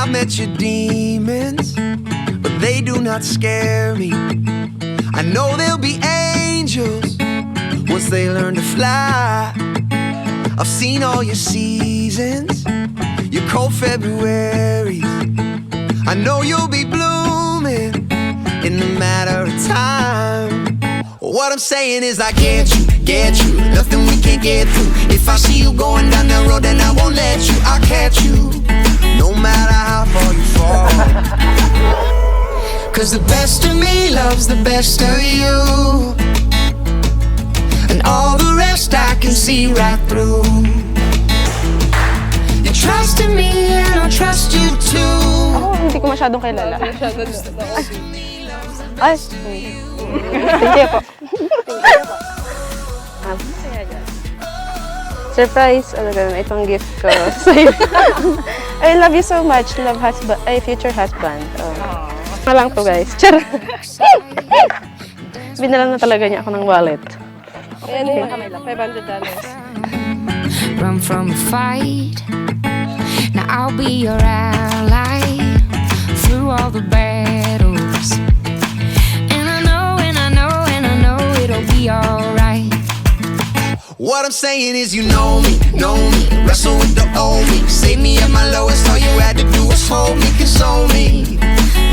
I've met your demons, but they do not scare me. I know they'll be angels once they learn to fly. I've seen all your seasons, your cold Februaries. I know you'll be blooming in a matter of time. What I'm saying is I get you, nothing we can't get through. If I see you going down that road, then I won't let you. I'll catch you, no matter how far you fall. Cause the best of me loves the best of you, and all the rest I can see right through. You trust in me and I'll trust you too. Ako, hindi ko masyadong kilala. Ay, hindi po. Surprise, ano ganun, itong gift ko sa'yo. I love you so much, love husband, ay future husband. Lang to guys, char. Binalan na talaga niya ako ng wallet. Ayan yung kamay lang, $500. Run from a fight. Now I'll be your ally through all the battles. And I know it'll be alright. What I'm saying is you know me, wrestle with the old me. Save me at my lowest, all you had to do was hold me, console me,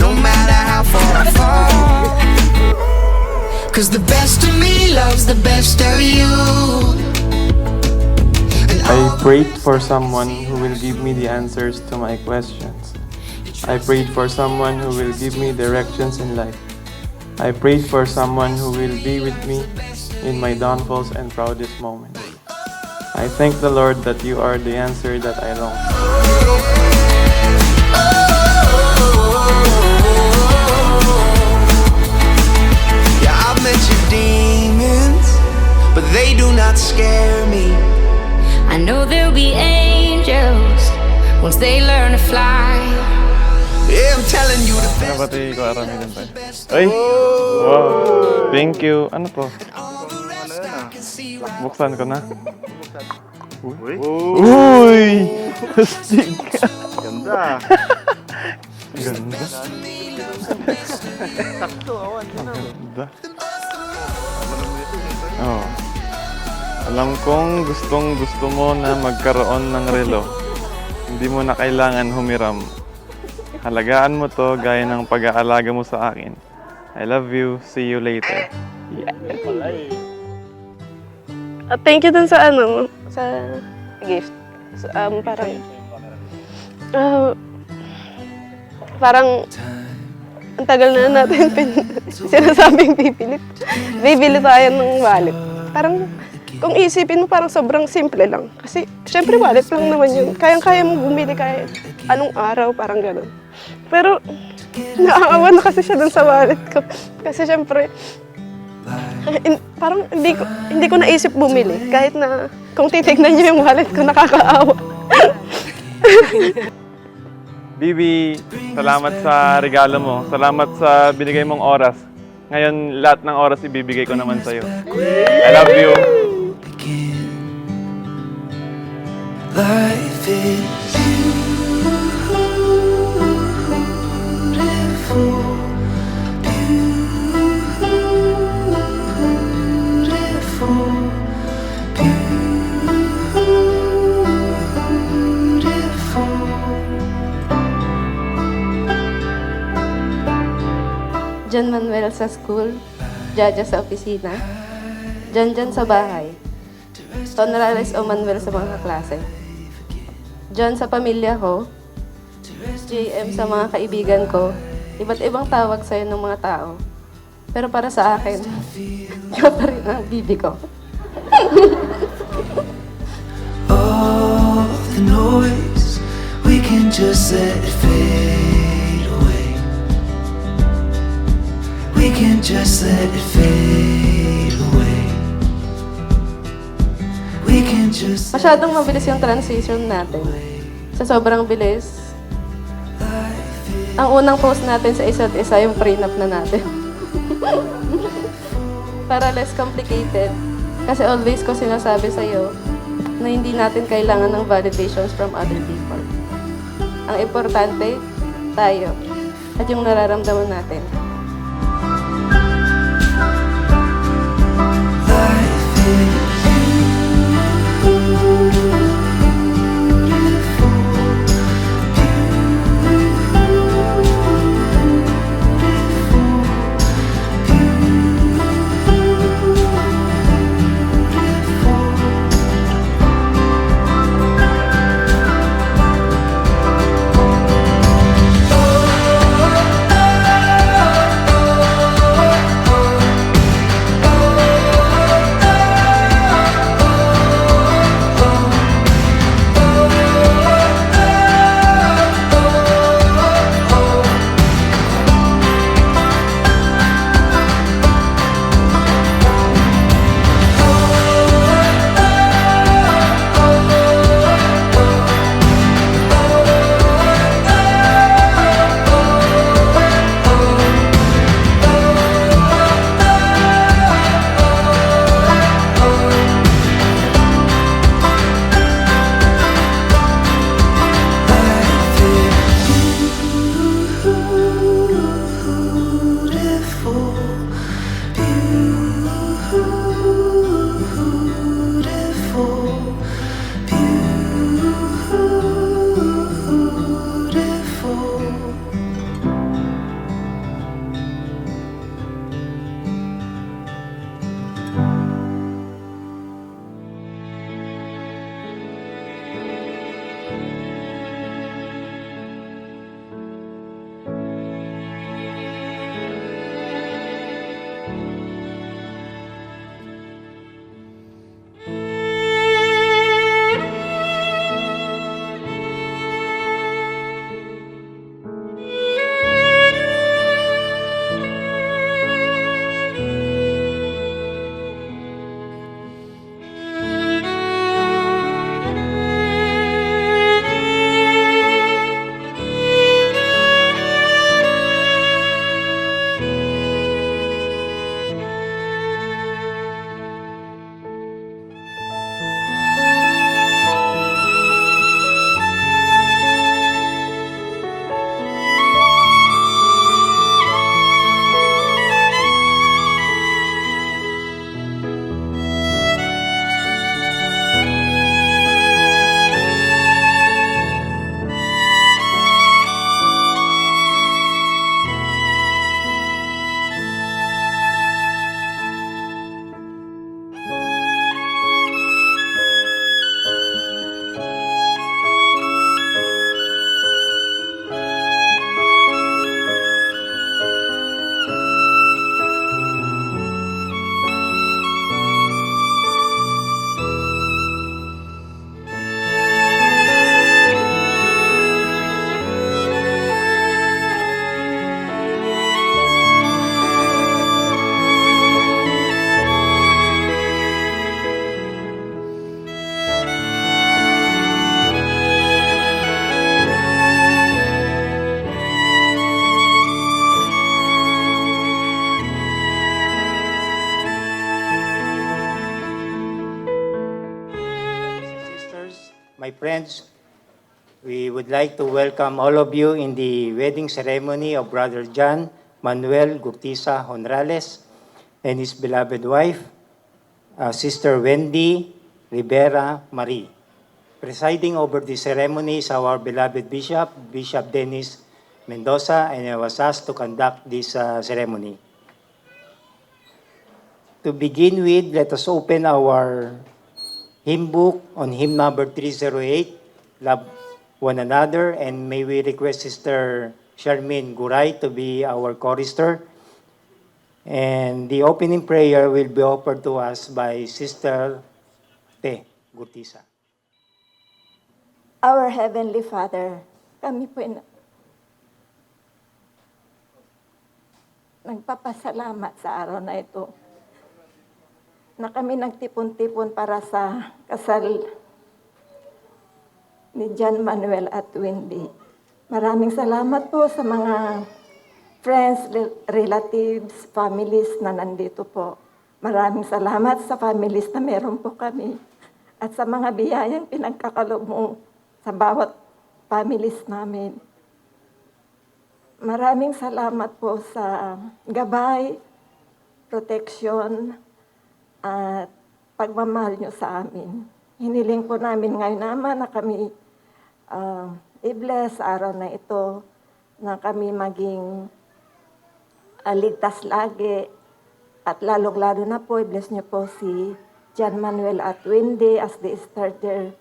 no matter how far I fall. Cause the best of me loves the best of you. I prayed for someone who will give me the answers to my questions. I prayed for someone who will give me directions in life. I prayed for someone who will be with me in my downfalls and proudest moments. I thank the Lord that you are the answer that I long for. Yeah, I've met your demons, but they do not scare me. I know there'll be angels once they learn to fly. Yeah, I'm telling you the best. Nabati ko arami din tayo. Ay! Wow! Thank you. Ano to? Buksan ko na. Uy! Uy! Astig ka! Ganda! Ganda. Sakto, awan. Ganda. Oh. Alam kong gustong gusto mo na magkaroon ng relo. Hindi mo na kailangan humiram. Halagaan mo to gaya ng pag-aalaga mo sa akin. I love you. See you later. Yeah. Thank you dun sa sa gift. Parang ang tagal na natin sinasabing bibili tayo ng wallet. Parang kung isipin mo parang sobrang simple lang. Kasi syempre wallet lang naman yun. Kayang-kaya mo bumili kahit anong araw, parang gano'n. Pero naaawa na kasi siya dun sa wallet ko. Kasi syempre parang hindi ko naisip bumili. Kahit na kung titignan niyo yung wallet ko, nakakaawa. Bibi, salamat sa regalo mo. Salamat sa binigay mong oras. Ngayon, lahat ng oras ibibigay ko naman sa'yo. I love you. Life is beautiful, beautiful, beautiful. John Manuel sa school, Jaja sa opisina, John sa bahay, Tonrales o Manuel sa mga klase, John sa pamilya ko, JM sa mga kaibigan ko, iba't ibang tawag sa'yo ng mga tao. Pero para sa akin, ikaw pa rin ang bibi ko. All the noise, we can just let it fade away. We can just let it fade away. We can just Masyadong mabilis yung transition natin. Sa sobrang bilis, ang unang post natin sa isa't isa yung prenup na natin. Para less complicated. Kasi always ko sinasabi sa'yo na hindi natin kailangan ng validations from other people. Ang importante, tayo at yung nararamdaman natin. My friends, we would like to welcome all of you in the wedding ceremony of Brother John Manuel Gurtiza Honrales and his beloved wife, Sister Wendy Rivera Marie. Presiding over the ceremony is our beloved Bishop, Bishop Dennis Mendoza, and I was asked to conduct this ceremony. To begin with, let us open our hymn book on hymn number 308, Love One Another, and may we request Sister Charmaine Guray to be our chorister. And the opening prayer will be offered to us by Sister Te Gurtiza. Our Heavenly Father, kami po nagpapasalamat sa araw na ito na kami nagtipon-tipon para sa kasal ni John Manuel at Wendy. Maraming salamat po sa mga friends, relatives, families na nandito po. Maraming salamat sa families na meron po kami at sa mga biyayang pinagkakalob mo sa bawat families namin. Maraming salamat po sa gabay, protection, at pagmamahal nyo sa amin. Hiniling po namin ngayon naman na kami i-bless sa araw na ito, na kami maging ligtas lagi, at lalong-lalo na po, i-bless nyo po si John Manuel at Wendy as they start their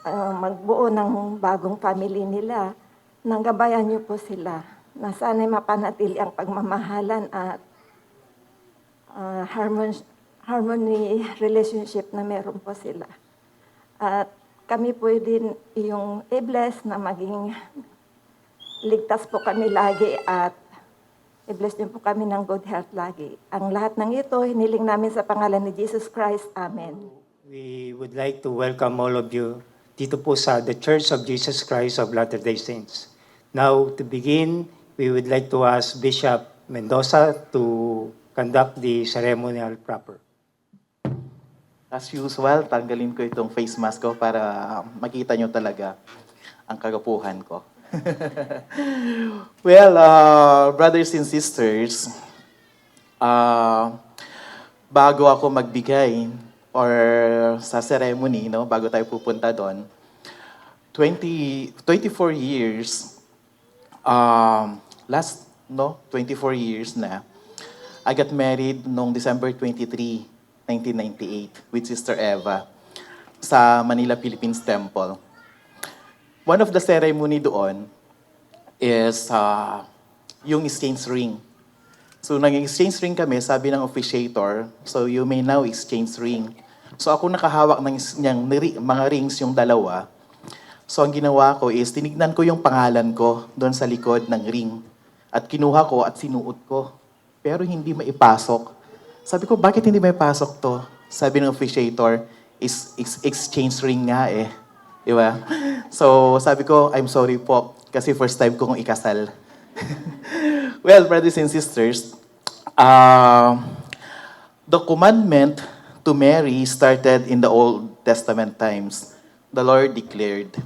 magbuo ng bagong family nila. Nanggabayan niyo po sila na sana'y mapanatili ang pagmamahalan at harmony relationship na meron po sila. At kami po din yung i-bless na maging ligtas po kami lagi at i-bless niyo po kami ng good health lagi. Ang lahat ng ito, hiniling namin sa pangalan ni Jesus Christ. Amen. We would like to welcome all of you dito po sa The Church of Jesus Christ of Latter-day Saints. Now, to begin, we would like to ask Bishop Mendoza to conduct the ceremonial proper. As usual, tanggalin ko itong face mask ko para makita nyo talaga ang kagapuhan ko. Well, brothers and sisters, bago ako magbigay or sa ceremony, no, bago tayo pupunta doon, 24 years, 24 years na, I got married noong December 23, 1998 with Sister Eva sa Manila Philippines Temple. One of the ceremony doon is yung exchange ring. So nag-exchange ring kami, sabi ng officiator, so you may now exchange ring. So ako nakahawak ng mga rings yung dalawa. So ang ginawa ko is tinignan ko yung pangalan ko doon sa likod ng ring. At kinuha ko at sinuot ko. Pero hindi maipasok. Sabi ko, bakit hindi maipasok to? Sabi ng officiator, is exchange ring nga eh. Diba? So sabi ko, I'm sorry po, kasi first time kong ikasal. Well, brothers and sisters, the commandment to marry started in the Old Testament times. The Lord declared,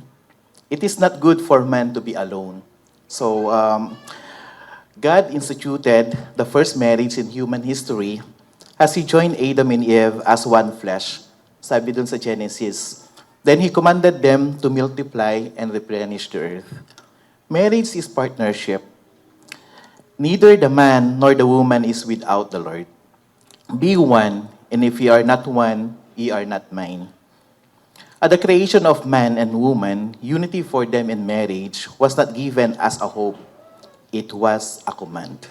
it is not good for man to be alone. So, God instituted the first marriage in human history as He joined Adam and Eve as one flesh. Sabi dun sa Genesis. Then He commanded them to multiply and replenish the earth. Marriage is partnership. Neither the man nor the woman is without the Lord. Be one, and if ye are not one, ye are not mine. At the creation of man and woman, unity for them in marriage was not given as a hope. It was a command.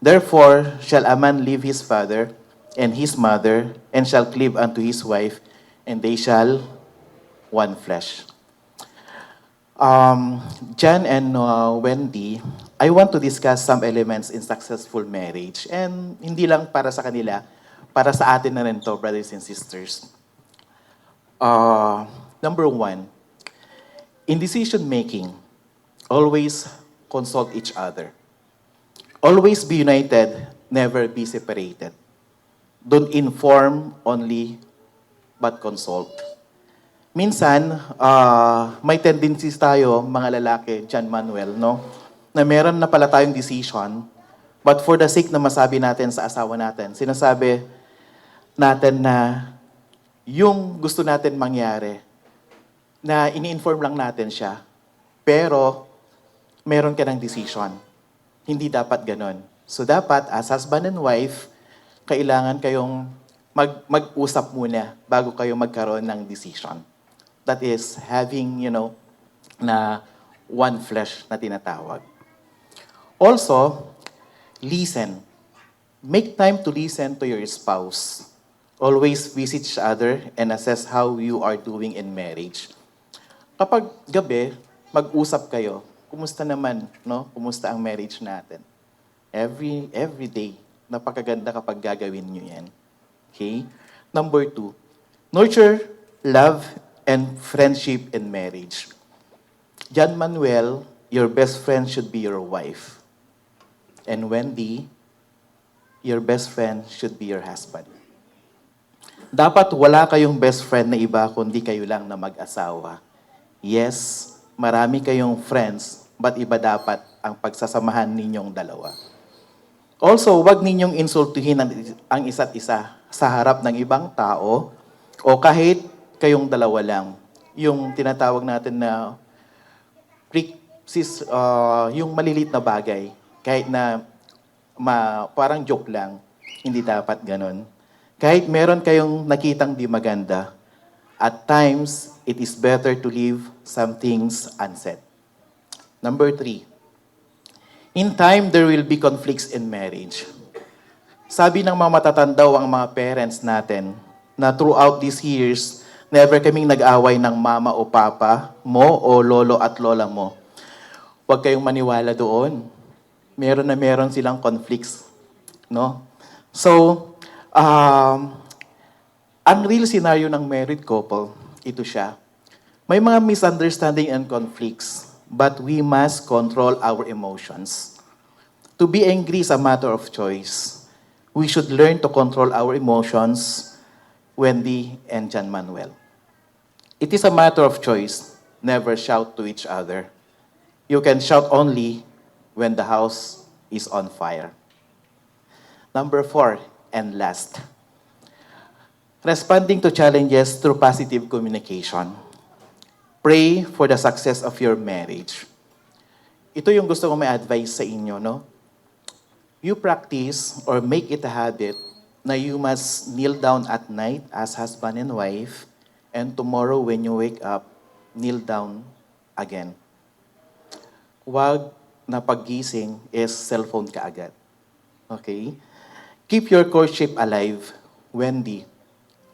Therefore shall a man leave his father and his mother, and shall cleave unto his wife, and they shall one flesh. John and Wendy, I want to discuss some elements in successful marriage. And hindi lang para sa kanila, para sa atin na rin to, brothers and sisters. Number one, in decision making, always consult each other. Always be united, never be separated. Don't inform only, but consult. Minsan, may tendencies tayo, mga lalaki, John Manuel, no? Na meron na pala tayong decision, but for the sake na masabi natin sa asawa natin, sinasabi natin na yung gusto natin mangyari, na ini-inform lang natin siya, pero meron ka ng decision. Hindi dapat ganon. So dapat, as husband and wife, kailangan kayong mag-usap muna bago kayo magkaroon ng decision. That is having, na one flesh na tinatawag. Also, listen. Make time to listen to your spouse. Always visit each other and assess how you are doing in marriage. Kapag gabi, mag-usap kayo. Kumusta naman, no? Kumusta ang marriage natin? Every day, napakaganda kapag gagawin nyo yan. Okay? Number 2, nurture, love, and friendship in marriage. John Manuel, your best friend should be your wife. And Wendy, your best friend should be your husband. Dapat wala kayong best friend na iba kundi kayo lang na mag-asawa. Yes, marami kayong friends, but iba dapat ang pagsasamahan ninyong dalawa. Also, huwag ninyong insultuhin ang isa't isa sa harap ng ibang tao o kahit kayong dalawa lang. Yung tinatawag natin na yung malilit na bagay, kahit na parang joke lang, hindi dapat ganun. Kahit meron kayong nakitang di maganda, at times, it is better to leave some things unsaid. Number 3, in time, there will be conflicts in marriage. Sabi ng mga matatandaw ang mga parents natin na throughout these years, never kaming nag-away ng mama o papa mo o lolo at lola mo. Huwag kayong maniwala doon. Meron silang conflicts. No? So, ang real scenario ng married couple, ito siya. May mga misunderstanding and conflicts, but we must control our emotions. To be angry is a matter of choice. We should learn to control our emotions, Wendy and John Manuel. It is a matter of choice. Never shout to each other. You can shout only when the house is on fire. Number 4, and last. Responding to challenges through positive communication. Pray for the success of your marriage. Ito yung gusto ko may advice sa inyo, no? You practice or make it a habit na you must kneel down at night as husband and wife, and tomorrow when you wake up, kneel down again. Huwag na paggising is cellphone ka agad. Okay? Keep your courtship alive, Wendy.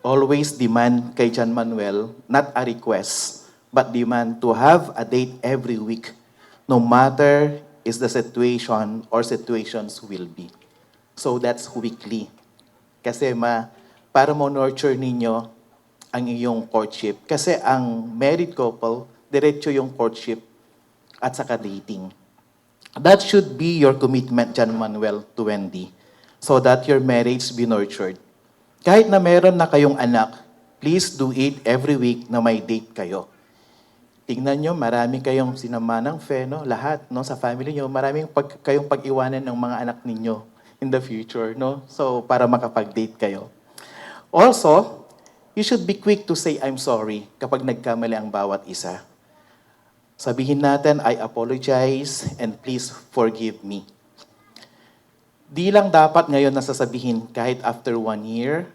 Always demand kay John Manuel, not a request, but demand to have a date every week, no matter is the situation or situations will be. So that's weekly. Kasi para mo nurture ninyo ang iyong courtship. Kasi ang married couple, diretso yung courtship at saka dating. That should be your commitment, John Manuel, to Wendy, so that your marriage be nurtured. Kahit na meron na kayong anak, please do it every week na may date kayo. Tingnan nyo, marami kayong sinama ng no? Lahat, no? Sa family nyo, maraming kayong pag-iwanan ng mga anak ninyo in the future, no? So, para makapag-date kayo. Also, you should be quick to say, I'm sorry, kapag nagkamali ang bawat isa. Sabihin natin, I apologize and please forgive me. Di lang dapat ngayon nasasabihin kahit after 1 year,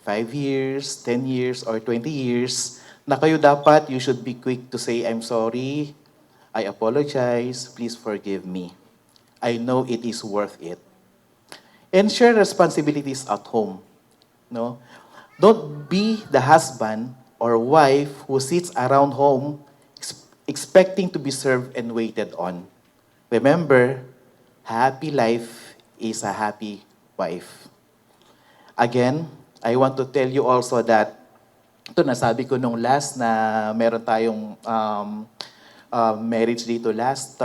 5 years, 10 years, or 20 years, na kayo dapat, you should be quick to say, I'm sorry, I apologize, please forgive me. I know it is worth it. And share responsibilities at home. No? Don't be the husband or wife who sits around home expecting to be served and waited on. Remember, happy life is a happy wife. Again, I want to tell you also that, ito nasabi ko nung last na meron tayong marriage dito last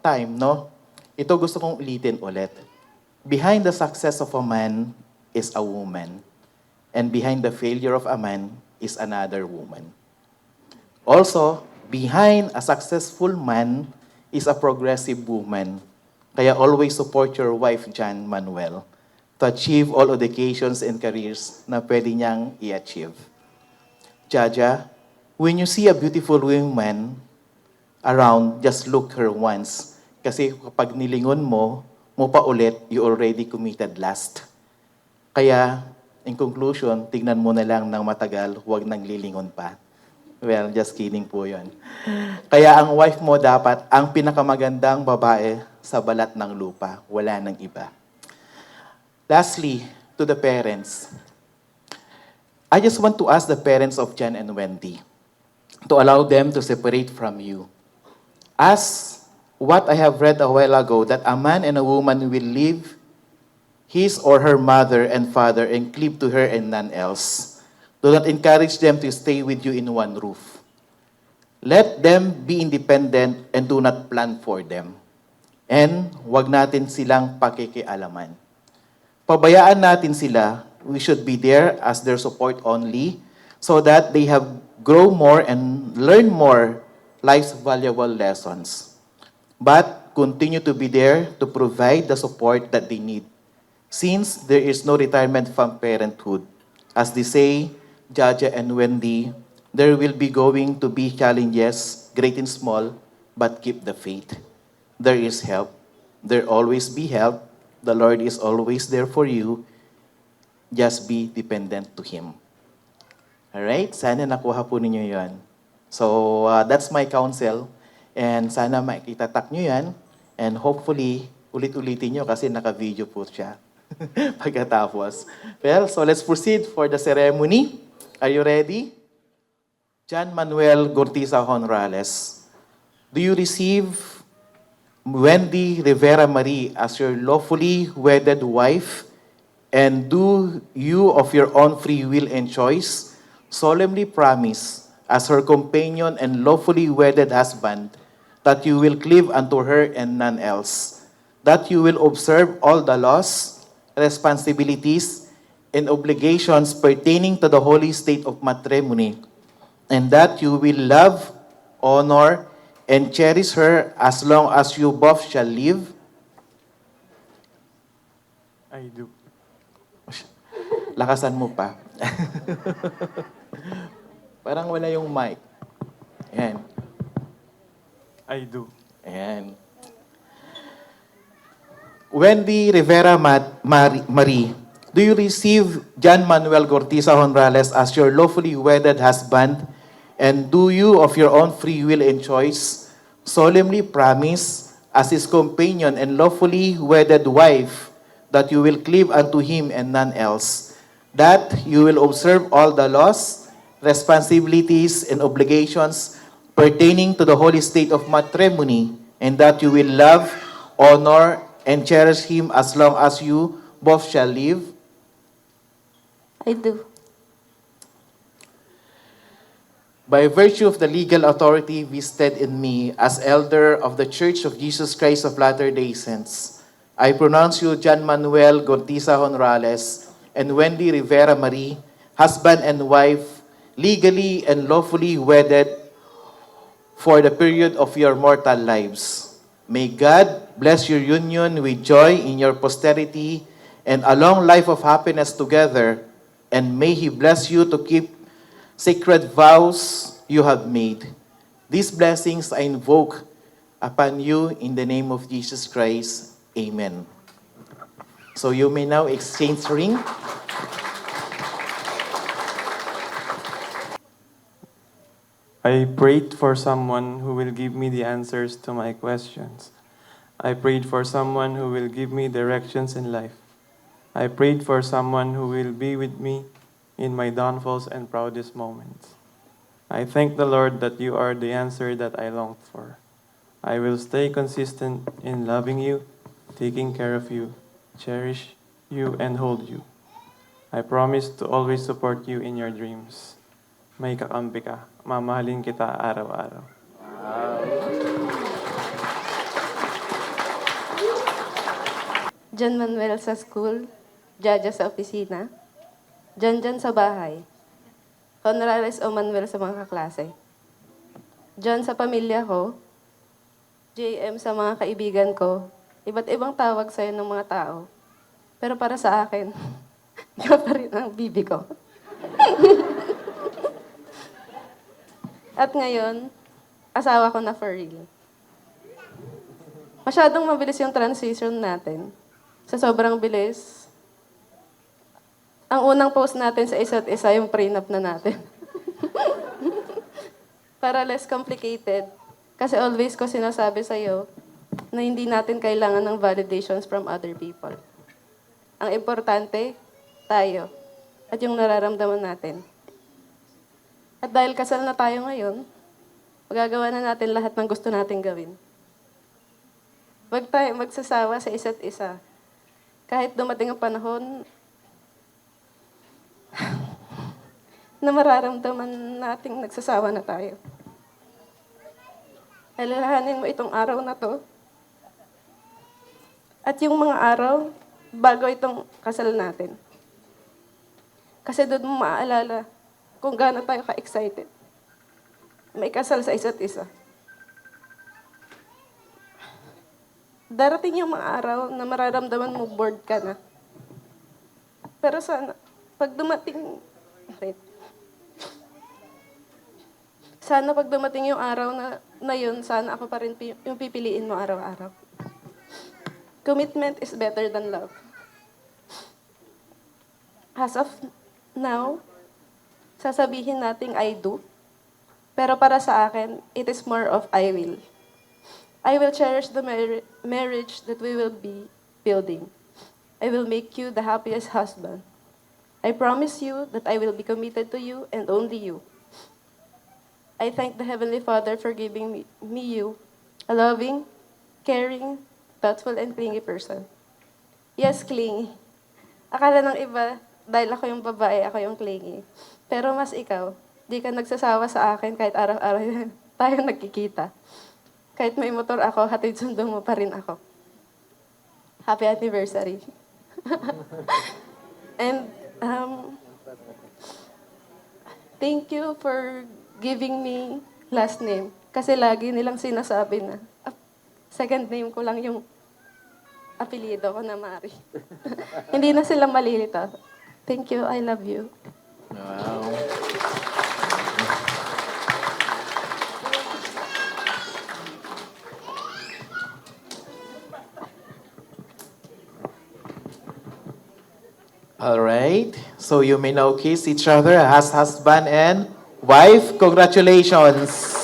time, no? Ito gusto kong ulitin ulit. Behind the success of a man is a woman. And behind the failure of a man is another woman. Also, behind a successful man is a progressive woman. Kaya always support your wife, John Manuel, to achieve all educations and careers na pwede niyang i-achieve. Jaja, when you see a beautiful woman around, just look her once. Kasi kapag nilingon mo pa ulit, you already committed last. Kaya, in conclusion, tignan mo na lang ng matagal, huwag nang lilingon pa. Well, just kidding po yun. Kaya ang wife mo dapat ang pinakamagandang babae sa balat ng lupa. Wala nang iba. Lastly, to the parents. I just want to ask the parents of Jan and Wendy to allow them to separate from you. As what I have read a while ago, that a man and a woman will leave his or her mother and father and cleave to her and none else. Do not encourage them to stay with you in one roof. Let them be independent and do not plan for them. And wag natin silang pakikialaman. Pabayaan natin sila. We should be there as their support only so that they have grow more and learn more life's valuable lessons. But continue to be there to provide the support that they need. Since there is no retirement from parenthood, as they say, Jaja and Wendy, there will be going to be challenges, great and small, but keep the faith. There is help. There always be help. The Lord is always there for you. Just be dependent to Him. Alright? Sana nakuha po ninyo yan. So, that's my counsel. And sana makitatak nyo yan. And hopefully, ulit-ulitin nyo kasi naka-video po siya. Pagkatapos. Well, so let's proceed for the ceremony. Are you ready? John Manuel Gortiza Honrales, do you receive Wendy Rivera Marie as your lawfully wedded wife, and do you of your own free will and choice solemnly promise as her companion and lawfully wedded husband that you will cleave unto her and none else, that you will observe all the laws, responsibilities, and obligations pertaining to the holy state of matrimony, and that you will love, honor, and cherish her as long as you both shall live? I do. Lakasan mo pa. Parang wala yung mic. Ayan. I do. Ayan. Wendy Rivera Marie, do you receive John Manuel Gortiza Honrales as your lawfully wedded husband, and do you of your own free will and choice solemnly promise as his companion and lawfully wedded wife that you will cleave unto him and none else, that you will observe all the laws, responsibilities, and obligations pertaining to the holy state of matrimony, and that you will love, honor, and cherish him as long as you both shall live? I do. By virtue of the legal authority vested in me as elder of the Church of Jesus Christ of Latter-day Saints, I pronounce you John Manuel Gortiza Honrales and Wendy Rivera Marie, husband and wife, legally and lawfully wedded for the period of your mortal lives. May God bless your union with joy in your posterity and a long life of happiness together, and may He bless you to keep sacred vows you have made. These blessings I invoke upon you in the name of Jesus Christ. Amen. So you may now exchange ring. I prayed for someone who will give me the answers to my questions. I prayed for someone who will give me directions in life. I prayed for someone who will be with me in my downfalls and proudest moments. I thank the Lord that you are the answer that I longed for. I will stay consistent in loving you, taking care of you, cherish you, and hold you. I promise to always support you in your dreams. May kakampi ka. Mamahalin kita araw-araw. John Manuel sa school, Jaja sa opisina, John sa bahay, Honrales o Manuel sa mga kaklase, John sa pamilya ko, JM sa mga kaibigan ko, iba't ibang tawag sa'yo ng mga tao. Pero para sa akin, ikaw pa rin ang bibi ko. At ngayon, asawa ko na for real. Masyadong mabilis yung transition natin. Sa sobrang bilis, ang unang post natin sa isa't isa yung prenup na natin. Para less complicated. Kasi always ko sinasabi sa'yo na hindi natin kailangan ng validations from other people. Ang importante, tayo. At yung nararamdaman natin. At dahil kasal na tayo ngayon, magagawa na natin lahat ng gusto nating gawin. Huwag tayo magsasawa sa isa't isa. Kahit dumating ang panahon na mararamdaman nating nagsasawa na tayo. Alalahanin mo itong araw na to. At yung mga araw, bago itong kasal natin. Kasi doon mo maaalala kung gaano tayo ka-excited. May kasal sa isa't isa. darating yung mga araw na mararamdaman mo bored ka na. Pero sana, pag dumating, sana pag dumating yung araw na yun, sana ako pa rin yung pipiliin mo araw-araw. Commitment is better than love. As of now, sasabihin nating I do. Pero para sa akin, it is more of I will. I will cherish the marriage that we will be building. I will make you the happiest husband. I promise you that I will be committed to you and only you. I thank the Heavenly Father for giving me you, a loving, caring, thoughtful, and clingy person. Yes, clingy. Akala ng iba, dahil ako yung babae, ako yung clingy. Pero mas ikaw, di ka nagsasawa sa akin kahit araw-araw tayo nagkikita. Kahit may motor ako, hatid sundo mo pa rin ako. Happy anniversary. And thank you for giving me last name. Kasi lagi nilang sinasabi na second name ko lang yung apelyido ko na Mari. Hindi na sila malilito. Thank you. I love you. Wow. All right. So you may now kiss each other as husband and wife. Congratulations.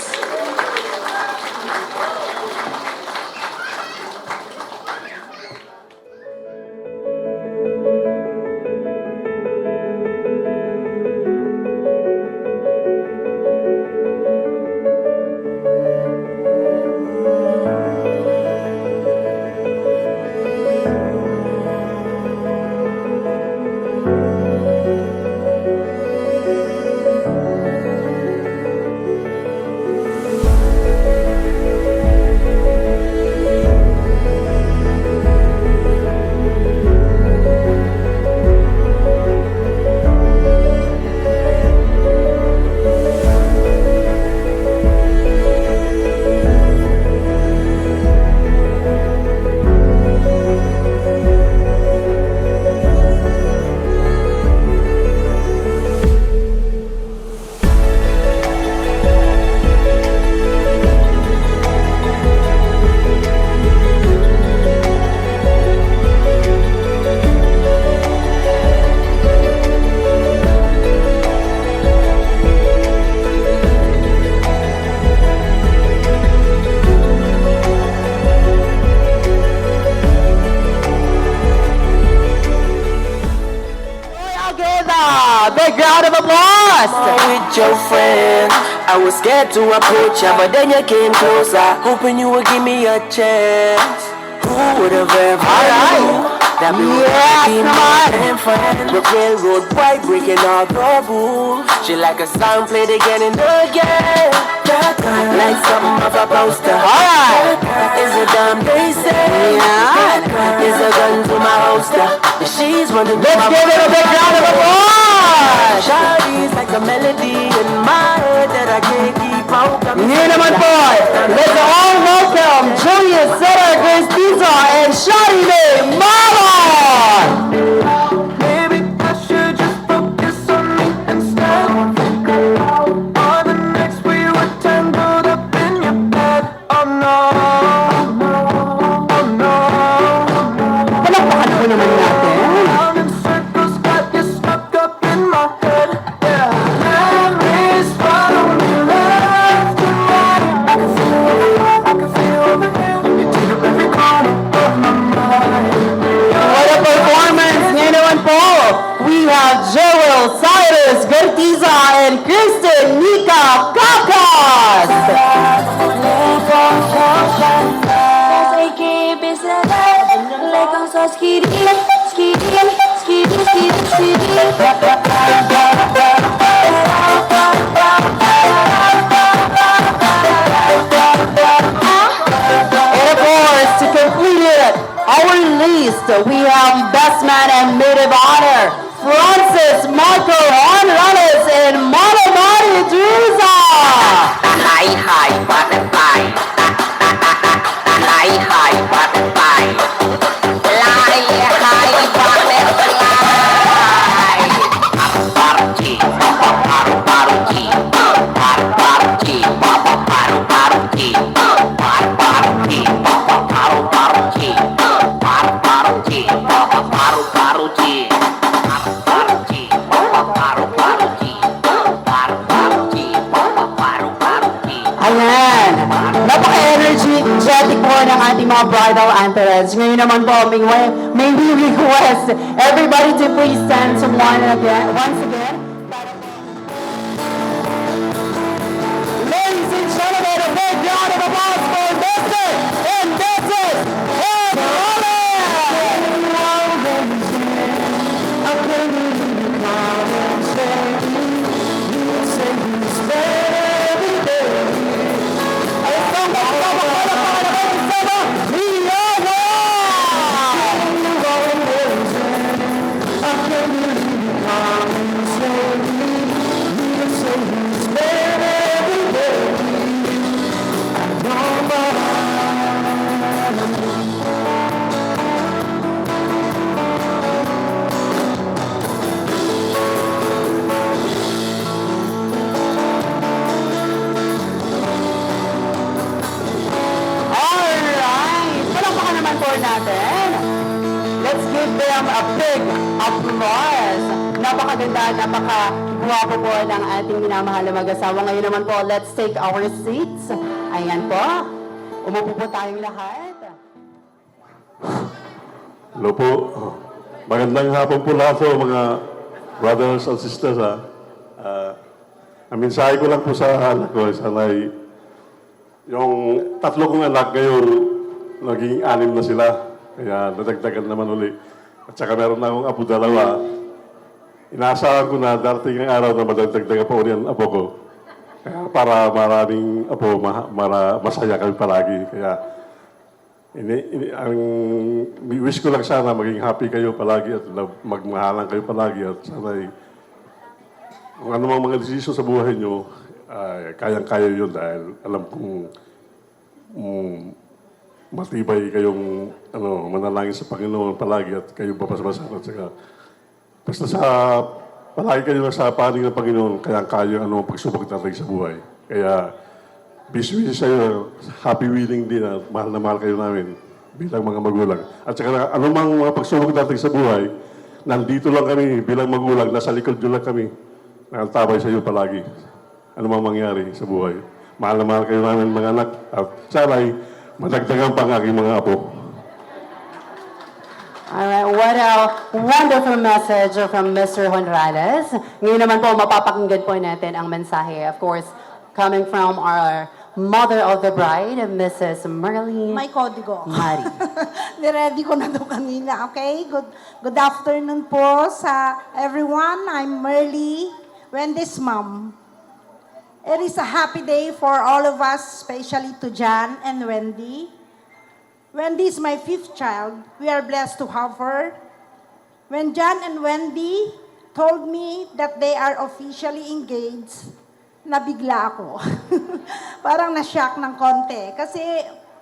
Big round of applause! With your friend, I was scared to approach ya, but then you came closer, hoping you would give me a chance. Who would have ever known that we would be more than friends? The railroad white breaking all the rules. She like a song played again and again. That girl, like something of a poster. Alright! Is a damn they say. That girl is a gun to my holster. She's running. Let's give it a big round of applause! Shawty's like a melody in my head that I can't keep out. Ngayon naman po, let's all welcome Julius Sutter, Grace Pizza, and Shawty Day Marlon! Maybe I should just focus on me instead. Think about the next we were tangled up in your bed. Oh no, oh no. Palakpakan po naman natin. I'm in circles, got you stuck up in my head. Yeah, memories follow me left and right. I can feel the hell. You take up every corner of my mind. What a performance! Ngayon naman po, we have Joel, Cyrus, Gertiza, and Kristen Nika Kakas! And of course, to complete it, our list, we have Best Man and Maid of Honor, Francis Marco Honrales and Mama Mari Driza. Hi, butterfly. Hi, butterfly. Ayan. Napaka-energetic po ng ating mga bridal entourage. Ngayon naman po, may we request everybody to please stand to once again. Ladies and gentlemen, a big round of applause for Mr. and Mrs. Alright! Palakpakan naman po natin. Let's give them a big applause. Napakaganda, napakagwapo po ng ating minamahal na mag-asawa. Ngayon naman po, let's take our seats. Ayan po. Umupo po tayong lahat. Hello po. Magandang hapon po lahat po mga brothers and sisters. Ang mensahe ko lang po sa anak ko, sanay yung tatlo kong anak ngayon, naging 6 na sila. Kaya nadagdagan naman uli. At saka meron na akong apo 2. Inaasahan ko na darating ang araw na madagdagan pa uli ang apo ko. Kaya para maraming apo, masaya kami palagi. Kaya ang wish ko lang sana maging happy kayo palagi at magmahalan kayo palagi at sana kung anumang mga desisyon sa buhay nyo, kayang-kaya yun dahil alam kong matibay kayong manalangin sa Panginoon palagi at kayong papasamasan at saka basta palagi kayo sa panig ng Panginoon, kayang-kaya yung anumang pagsubok natin sa buhay. Kaya wish sa iyo, happy willing din at mahal na mahal kayo namin bilang mga magulang. At saka anumang mga pagsubok natin sa buhay, nandito lang kami bilang magulang, nasa likod nyo lang kami. Nakatabay sa iyo palagi. Ano mang mangyari sa buhay. Mahal na mahal kayo namin mga anak. At sana'y madagdagan pa ang aking mga apo. Alright, what a wonderful message from Mr. Honrales. Ngayon naman po, mapapakinggan po natin ang mensahe. Of course, coming from our mother of the bride, Mrs. Merlene May kodigo. Mari. Niready ko na ito kanina, okay? Good afternoon po sa everyone. I'm Merly, Wendy's mom. It is a happy day for all of us, especially to John and Wendy. Wendy is my 5th child. We are blessed to have her. When John and Wendy told me that they are officially engaged, nabigla ako. Parang na-shock ng konti. Kasi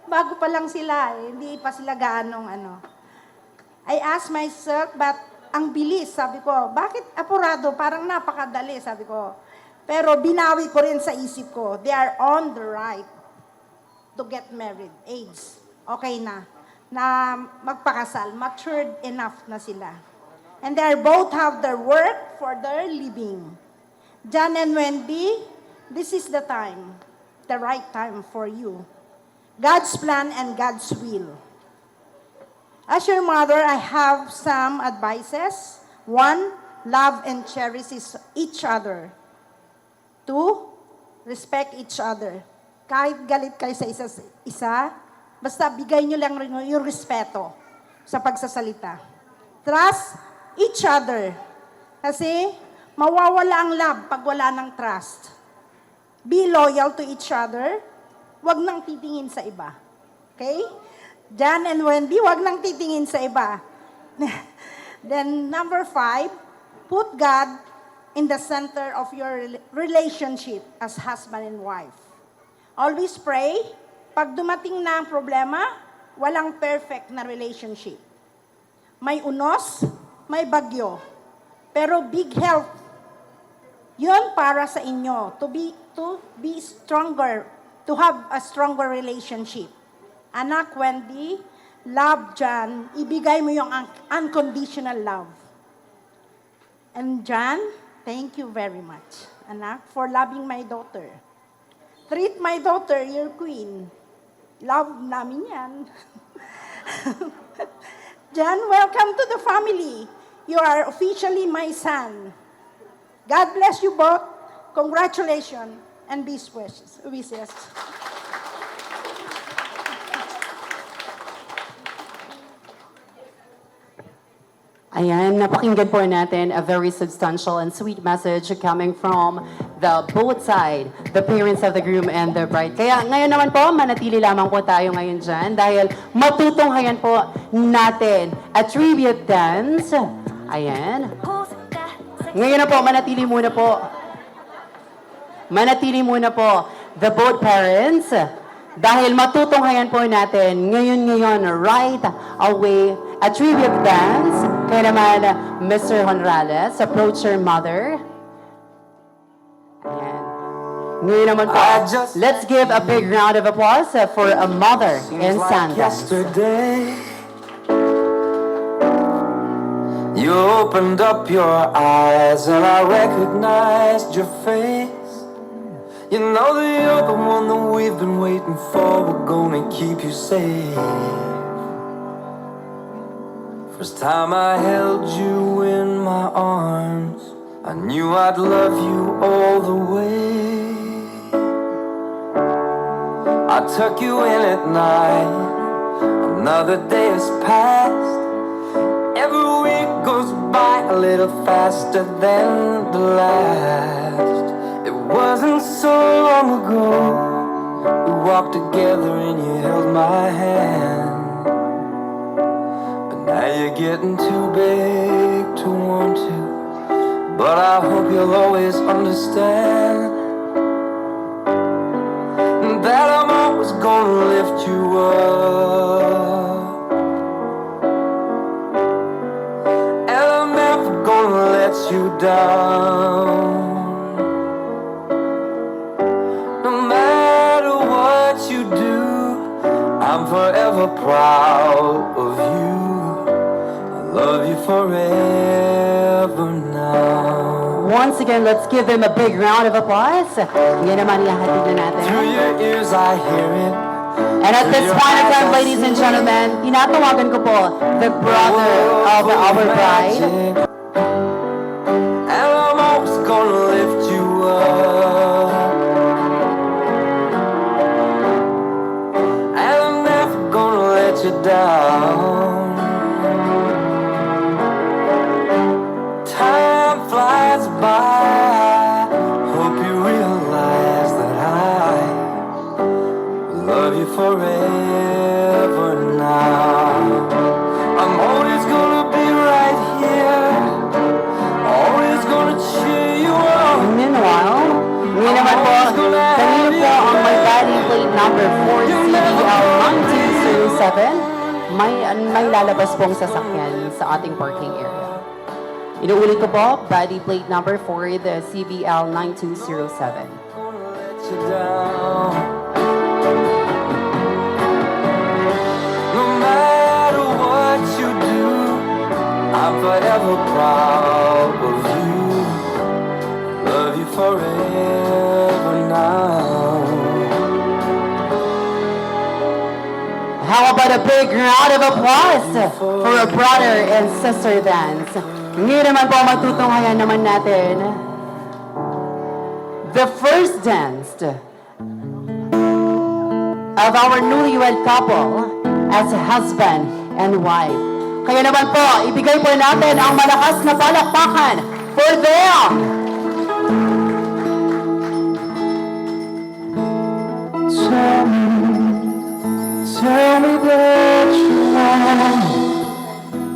bago pa lang sila, hindi pa sila gaanong ano. I asked myself, but ang bilis, sabi ko, bakit apurado? Parang napakadali, sabi ko. Pero binawi ko rin sa isip ko, they are on the right to get married. Age, okay na magpakasal, matured enough na sila. And they both have their work for their living. John and Wendy, this is the time, the right time for you. God's plan and God's will. As your mother, I have some advices. 1, love and cherish each other. 2, respect each other. Kahit galit kayo sa isa, basta bigay nyo lang rin yung respeto sa pagsasalita. Trust each other. Kasi mawawala ang love pag wala ng trust. Be loyal to each other. Huwag nang titingin sa iba. Okay? John and Wendy, huwag nang titingin sa iba. Then number 5, put God in the center of your relationship as husband and wife. Always pray. Pag dumating na ang problema, walang perfect na relationship. May unos, may bagyo. Pero big help. Yun para sa inyo. To be stronger. To have a stronger relationship. Anak Wendy, love John, ibigay mo yung unconditional love. And John, thank you very much, anak, for loving my daughter. treat my daughter your queen. Love namin yan. John, welcome to the family. You are officially my son. God bless you both. Congratulations and best wishes. Ayan, napakinggan po natin a very substantial and sweet message coming from the both side, the parents of the groom and the bride. Kaya ngayon naman po, manatili lamang po tayo ngayon dyan dahil matutunghayan po natin a tribute dance. Ayan. Ngayon na po, manatili muna po. Manatili muna po the both parents dahil matutunghayan po natin ngayon, right away, a tribute dance. Kaya naman, Mr. Honrales, approach your mother. Ayan. Ngayon naman po, let's give a big round of applause for a mother in Sundance. Yesterday, you opened up your eyes and I recognized your face. You know that you're the one that we've been waiting for. We're gonna keep you safe. First time I held you in my arms, I knew I'd love you all the way. I tuck you in at night, another day has passed. Every week goes by a little faster than the last. It wasn't so long ago, we walked together and you held my hand. Now you're getting too big to want to, but I hope you'll always understand that I'm always gonna lift you up, and I'm never gonna let you down. No matter what you do, I'm forever proud of you. Love you forever now. Once again, let's give them a big round of applause. Ngayon naman, ihahatid na natin. Through your ears I hear it. And at this point in time, ladies and gentlemen, tinatawagan ko po the brother of our bride. And I'm always gonna lift you up, and I'm never gonna let you down. Time flies by, hope you realize that I love you forever now. I'm always gonna be right here, always gonna cheer you on. Meanwhile, ngayon naman po, kanino po ang may body plate number 4CBL 1207, may lalabas pong sasakyan sa ating parking area. Inuulit ko po, body plate number 4, the CBL 9207. Gonna let you down. No matter what you do, I'm forever proud of you. Love you forever now. How about a big round of applause for a brother and sister dance? Ngayon naman po, matutunghayan naman natin the first dance of our newlywed couple as husband and wife. Kaya naman po, ibigay po natin ang malakas na palakpakan for them. Tell me that you want me,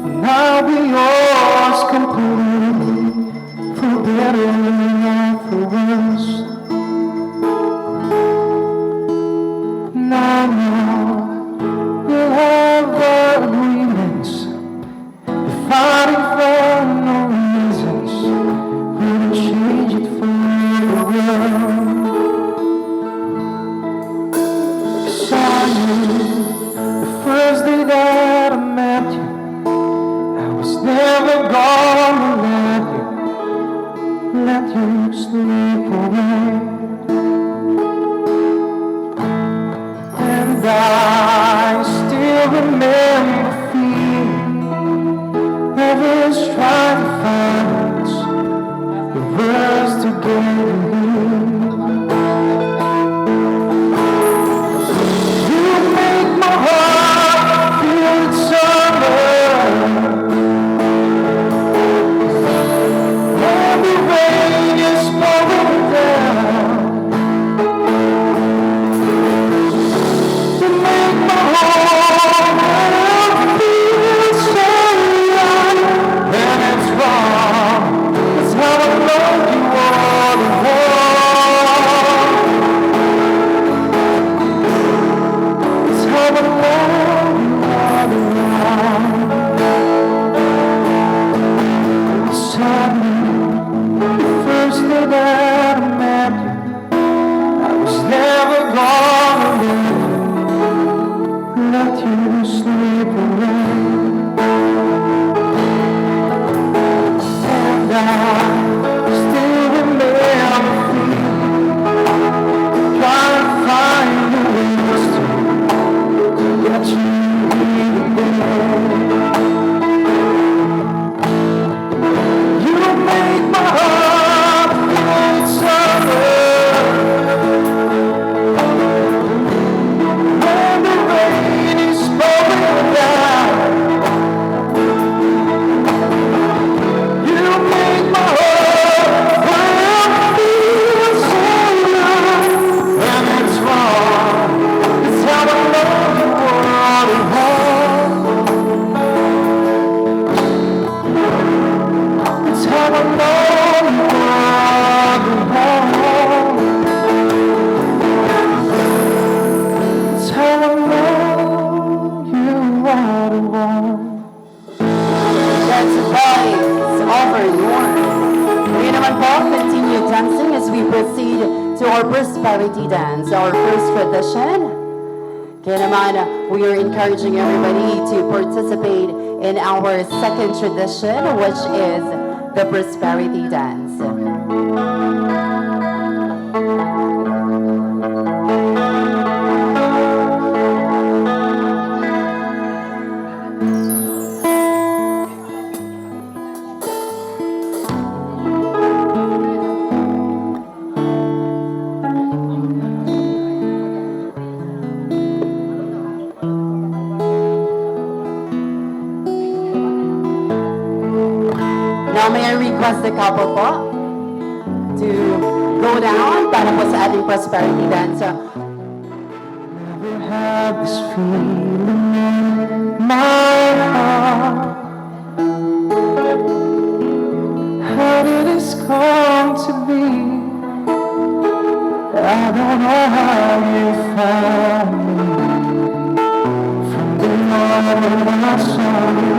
and I'll be yours completely, for better and for worse. And I know we'll have our agreements, if fighting for no reasons, we'll I still remember feeling others try to find the words to get you make my heart feel its summer when the rain is pouring down. You make my heart feel so right when it's wrong. It's how I love you all the while. It's how I love you all the while. Suddenly, the first day that I met you, I was never gonna let you slip away. And I still remember feeling, trying to find the ways to get you here again. You make my heart feel summer when the rain is pouring down. You make my heart feel so right when it's wrong. It's how I love you all the while. It's how I love you all the while. It's how I love you all the while. That's right. It's over. Ngayon naman po, continue dancing as we proceed to our prosperity dance, our first tradition. Kaya naman, we are encouraging everybody to participate in our second tradition, which is the prosperity dance. Now, may I request the couple po to go down para po sa ating prosperity dance. Never had this feeling in my heart. How did this come to be? I don't know how you found me. From the moment I saw you,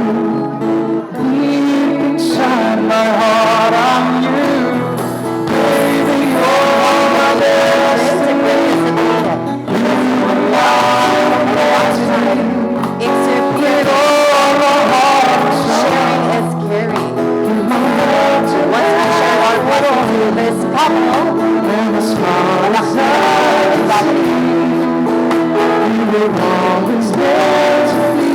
deep inside my heart I knew, baby, you're my destiny. It's your beauty. Sharing is caring. Once we share our blessing to this couple, anak na You were always there to me.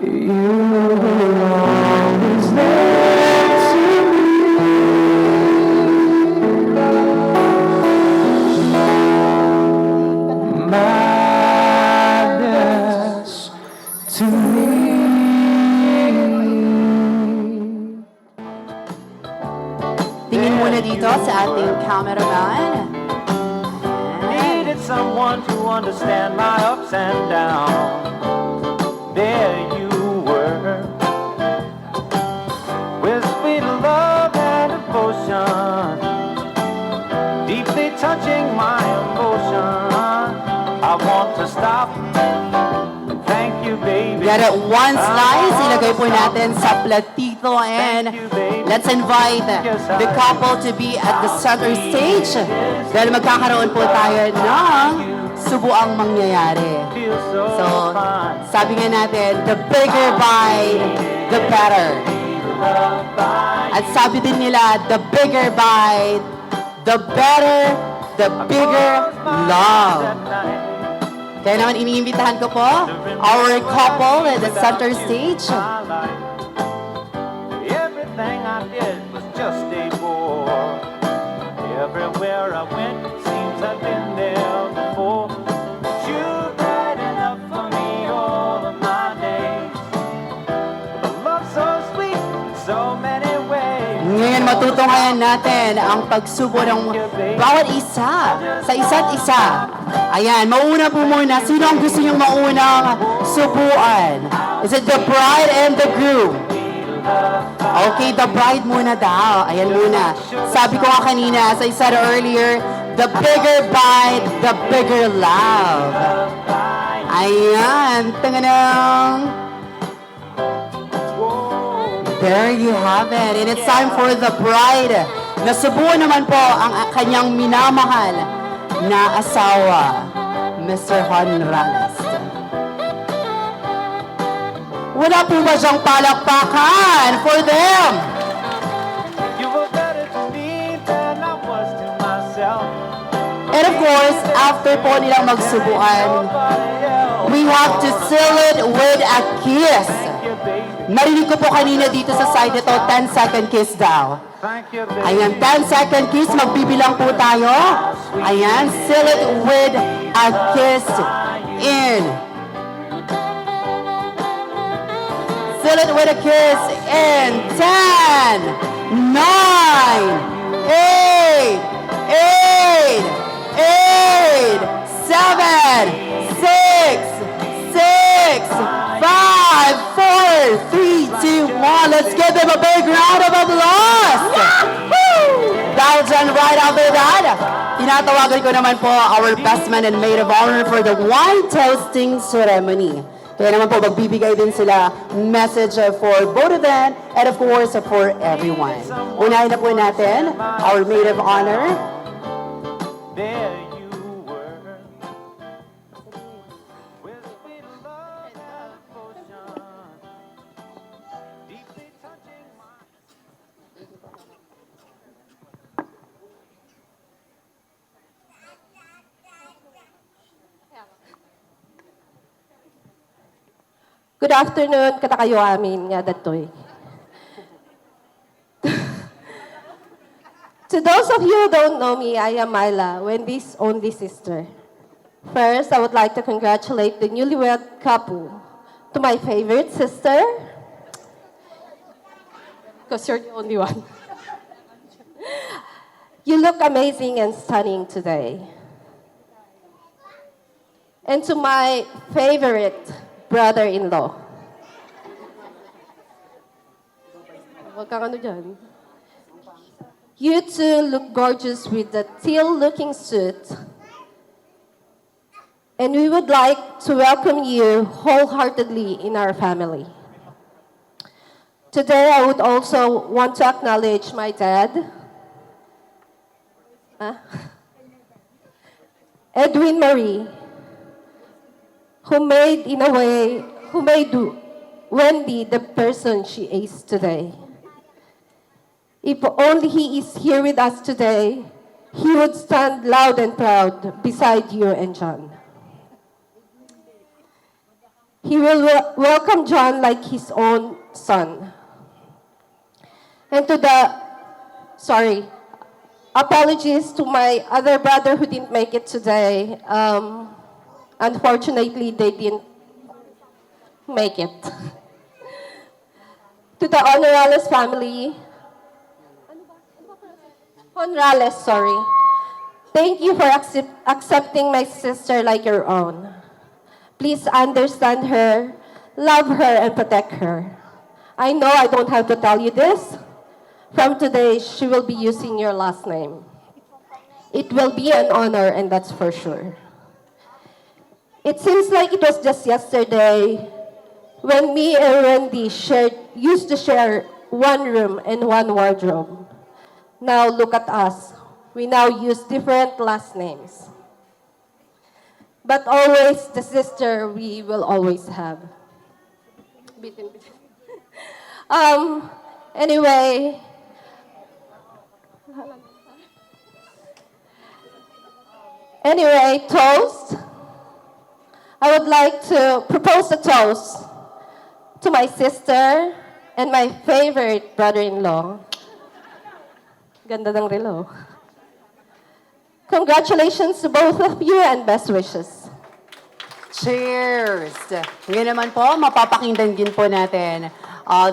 Tingin muna dito sa ating cameraman. Needed someone to understand my ups and downs. There you were, with sweet love and devotion, deeply touching my emotion. I want to stop. Thank you, baby. Get it one slice, ilagay po natin sa platito, and let's invite the couple to be at the center stage dahil magkakaroon po tayo ng subuang mangyayari. So, sabi nga natin, the bigger bite, the better. At sabi din nila, the bigger bite, the better, the bigger love. Kaya naman iniimbitahan ko po our couple at the center stage. Everything I did was just a bore. Everywhere I went, seems I've been there before. But you bright enough for me all of my days. With a love so sweet in so many ways. Ngayon matutunghayan natin ang pagsubo ng bawat isa sa isa't isa. Ayan, mauna po muna. Sino ang gusto niyong maunang subuan? Is it the bride and the groom? Okay, the bride muna daw. Ayan muna. Sabi ko nga kanina, as I said earlier, the bigger bite, the bigger love. Ayan, tanganang. There you have it. And it's time for the bride. Nasubuan naman po ang kanyang minamahal na asawa, Mr. Honrales. Wala po ba siyang palakpakan for them? You were better to me than I was to myself. And of course, after po nilang magsubuan, we have to seal it with a kiss. Narinig ko po kanina dito sa side ito, 10-second kiss daw. Ayan, 10-second kiss, magbibilang po tayo. Ayan, seal it with a kiss in. Seal it with a kiss in 10, 9, 8, 7, 6, 5, 4, 3, 2, 1. Let's give them a big round of applause. Dahil dyan, right after that, tinatawagan ko naman po our best man and maid of honor for the wine toasting ceremony. Kaya naman po, magbibigay din sila message for both of them and of course for everyone. Unahin na po natin our maid of honor. There you were, with sweet love and devotion, deeply touching my... Good afternoon, katakayo amin nga datoy. To those of you who don't know me, I am Myla, Wendy's only sister. First, I would like to congratulate the newlywed couple. To my favorite sister, because you're the only one. You look amazing and stunning today. And to my favorite brother-in-law. Huwag kang ano dyan. You two look gorgeous with the teal-looking suit. And we would like to welcome you wholeheartedly in our family. Today, I would also want to acknowledge my dad, Edwin Marie, who made Wendy the person she is today. If only he is here with us today, he would stand loud and proud beside you and John. He will welcome John like his own son. And apologies to my other brother who didn't make it today. Unfortunately, they didn't make it. To the Honorales family, thank you for accepting my sister like your own. Please understand her, love her, and protect her. I know I don't have to tell you this. From today, she will be using your last name. It will be an honor, and that's for sure. It seems like it was just yesterday when me and Wendy used to share one room and one wardrobe. Now look at us. We now use different last names. But always the sister we will always have. Anyway, toast. I would like to propose a toast to my sister and my favorite brother-in-law. Ganda ng relo. Congratulations to both of you and best wishes. Cheers! Ngayon naman po, mapapakinggan din po natin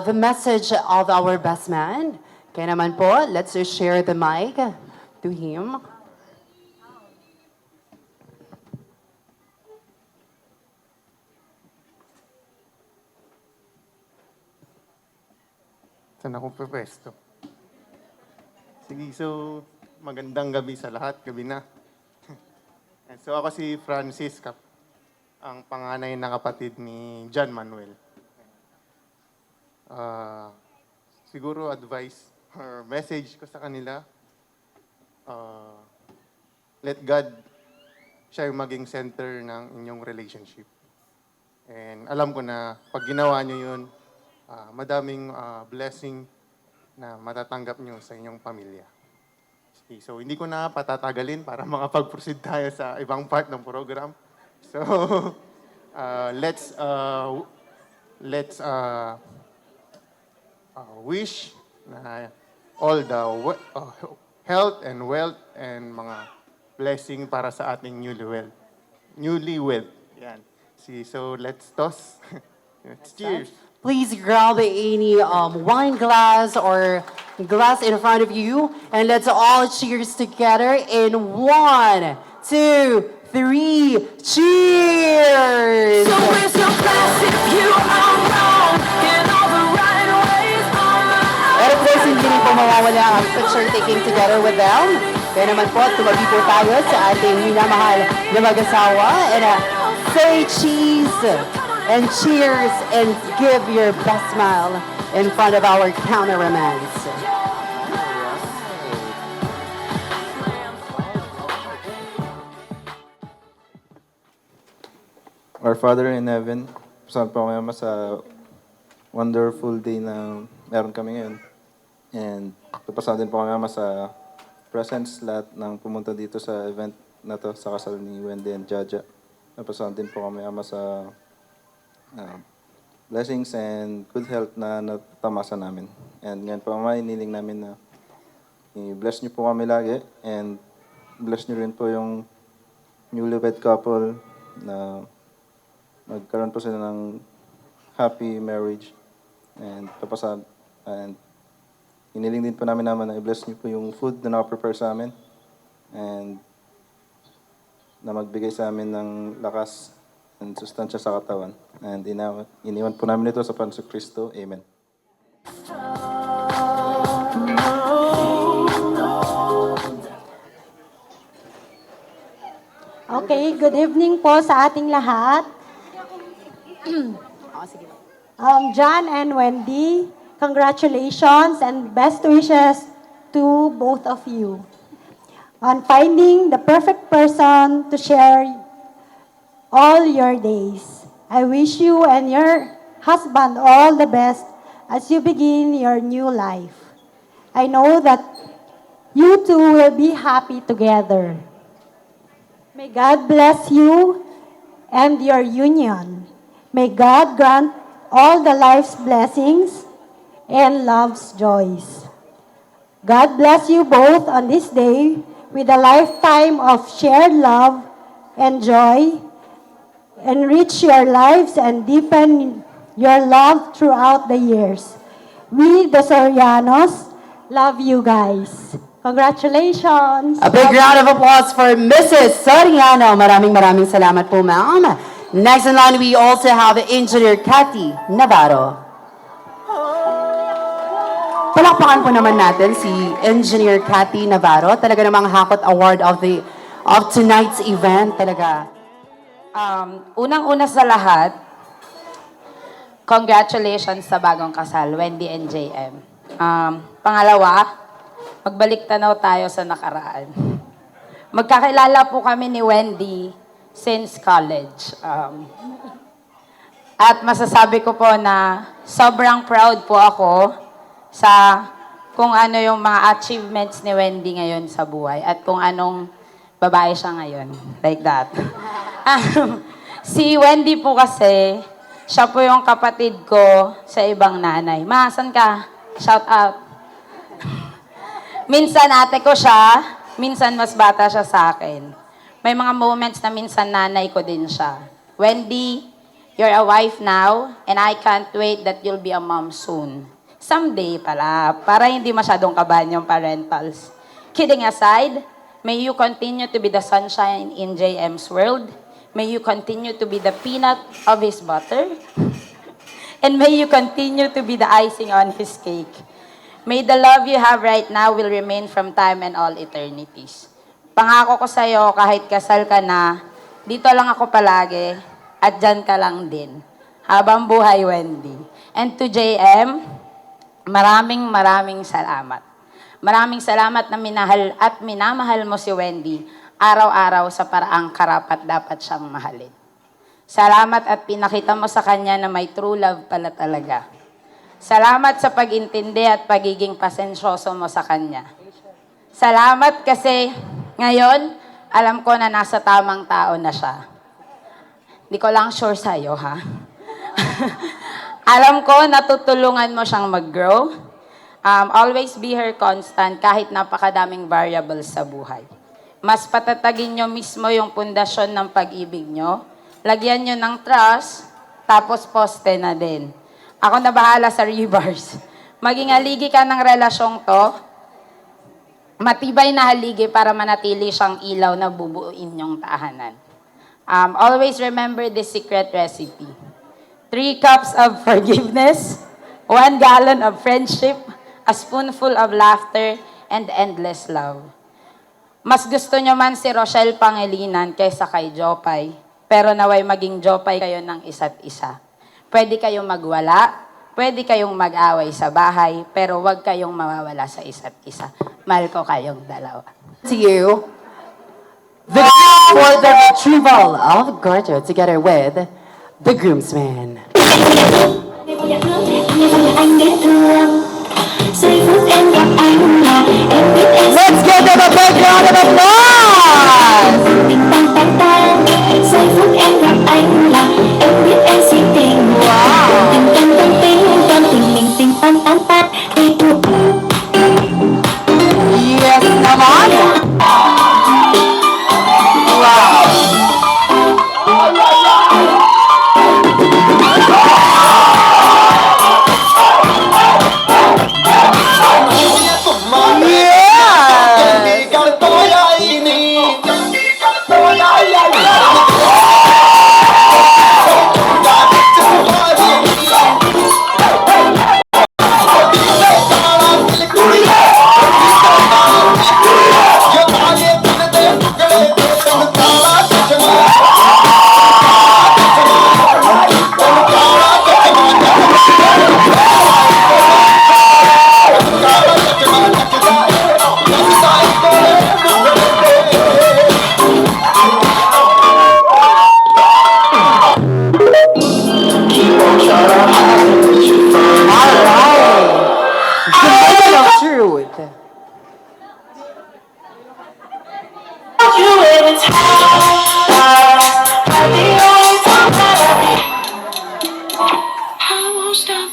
the message of our best man. Kaya naman po, let's share the mic to him. Saan ako pwesto? Sige, so magandang gabi sa lahat, gabi na. So ako si Francis, ang panganay na kapatid ni John Manuel. Siguro advice or message ko sa kanila, let God siya yung maging center ng inyong relationship. And alam ko na pag ginawa nyo yun, madaming blessing na matatanggap nyo sa inyong pamilya. Okay, so hindi ko na patatagalin para makapag-proceed tayo sa ibang part ng program. So let's wish na all the health and wealth and mga blessing para sa ating newlywed. Yan. So let's toast. Let's cheers. Please grab any wine glass or glass in front of you, and let's all cheers together in 1, 2, 3, cheers! So raise your glass if you are wrong in all the right ways. And of course, hindi rin po mawawala ang picture taking together with them. Kaya naman po, tumabi po tayo sa ating minamahal na mag-asawa. And say cheese and cheers and give your best smile in front of our countermans. Our Father in Heaven, pasalamat po kami sa wonderful day na meron kami ngayon. And pasalamat din po kami sa presence lahat ng pumunta dito sa event na to sa kasal ni Wendy and Jaja. Pasalamat din po kami sa blessings and good health na natamasa namin. And ngayon po, Ama, iniling namin na i-bless niyo po kami lagi and bless niyo rin po yung newlywed couple na magkaroon po sila ng happy marriage and iniling din po namin na i-bless niyo po yung food na nakaprepare sa amin and na magbigay sa amin ng lakas and sustansya sa katawan. And iniwan po namin ito sa Panginoong Kristo. Amen. Okay, good evening po sa ating lahat. John and Wendy, congratulations and best wishes to both of you on finding the perfect person to share all your days. I wish you and your husband all the best as you begin your new life. I know that you two will be happy together. May God bless you and your union. May God grant all the life's blessings and love's joys. God bless you both on this day with a lifetime of shared love and joy. Enrich your lives and deepen your love throughout the years. We, the Sorianos, love you guys. Congratulations! A big round of applause for Mrs. Soriano. Maraming salamat po, ma'am. Next in line, we also have Engineer Cathy Navarro. Palakpakan po naman natin si Engineer Cathy Navarro. Talaga namang Hakot Award of tonight's event. Talaga. Unang-una sa lahat, congratulations sa bagong kasal, Wendy and JM. Pangalawa, magbalik tanaw tayo sa nakaraan. Magkakilala po kami ni Wendy since college. At masasabi ko po na sobrang proud po ako sa kung ano yung mga achievements ni Wendy ngayon sa buhay at kung anong babae siya ngayon. Like that. Si Wendy po kasi, siya po yung kapatid ko sa ibang nanay. Ma, saan ka? Shout out. Minsan ate ko siya, minsan mas bata siya sa akin. May mga moments na minsan nanay ko din siya. Wendy, you're a wife now, and I can't wait that you'll be a mom soon. Someday pala, para hindi masyadong kabahan yung parentals. Kidding aside, may you continue to be the sunshine in JM's world. May you continue to be the peanut of his butter. And may you continue to be the icing on his cake. May the love you have right now will remain from time and all eternities. Pangako ko sa'yo, kahit kasal ka na, dito lang ako palagi, at dyan ka lang din. Habang buhay, Wendy. And to JM, maraming salamat. Maraming salamat na minahal at minamahal mo si Wendy araw-araw sa paraang karapat dapat siyang mahalin. Salamat at pinakita mo sa kanya na may true love pala talaga. Salamat sa pag-intindi at pagiging pasensyoso mo sa kanya. Salamat kasi ngayon, alam ko na nasa tamang tao na siya. Hindi ko lang sure sa'yo, ha? Alam ko, natutulungan mo siyang mag-grow. Always be her constant kahit napakadaming variables sa buhay. Mas patatagin nyo mismo yung pundasyon ng pag-ibig nyo. Lagyan nyo ng trust, tapos poste na din. Ako na bahala sa rebars. Maging haligi ka ng relasyong to, matibay na haligi para manatili siyang ilaw na bubuuin yung tahanan. Always remember this secret recipe. 3 cups of forgiveness, 1 gallon of friendship, a spoonful of laughter, and endless love. Mas gusto nyo man si Rochelle Pangilinan kaysa kay Jopay, pero naway maging Jopay kayo ng isa't isa. Pwede kayong magwala, pwede kayong mag-away sa bahay, pero wag kayong mawawala sa isa't isa. Mahal ko kayong dalawa. To you, the for the retrieval of Garter together with the groomsman. Let's give them a big round of applause! Yes, naman!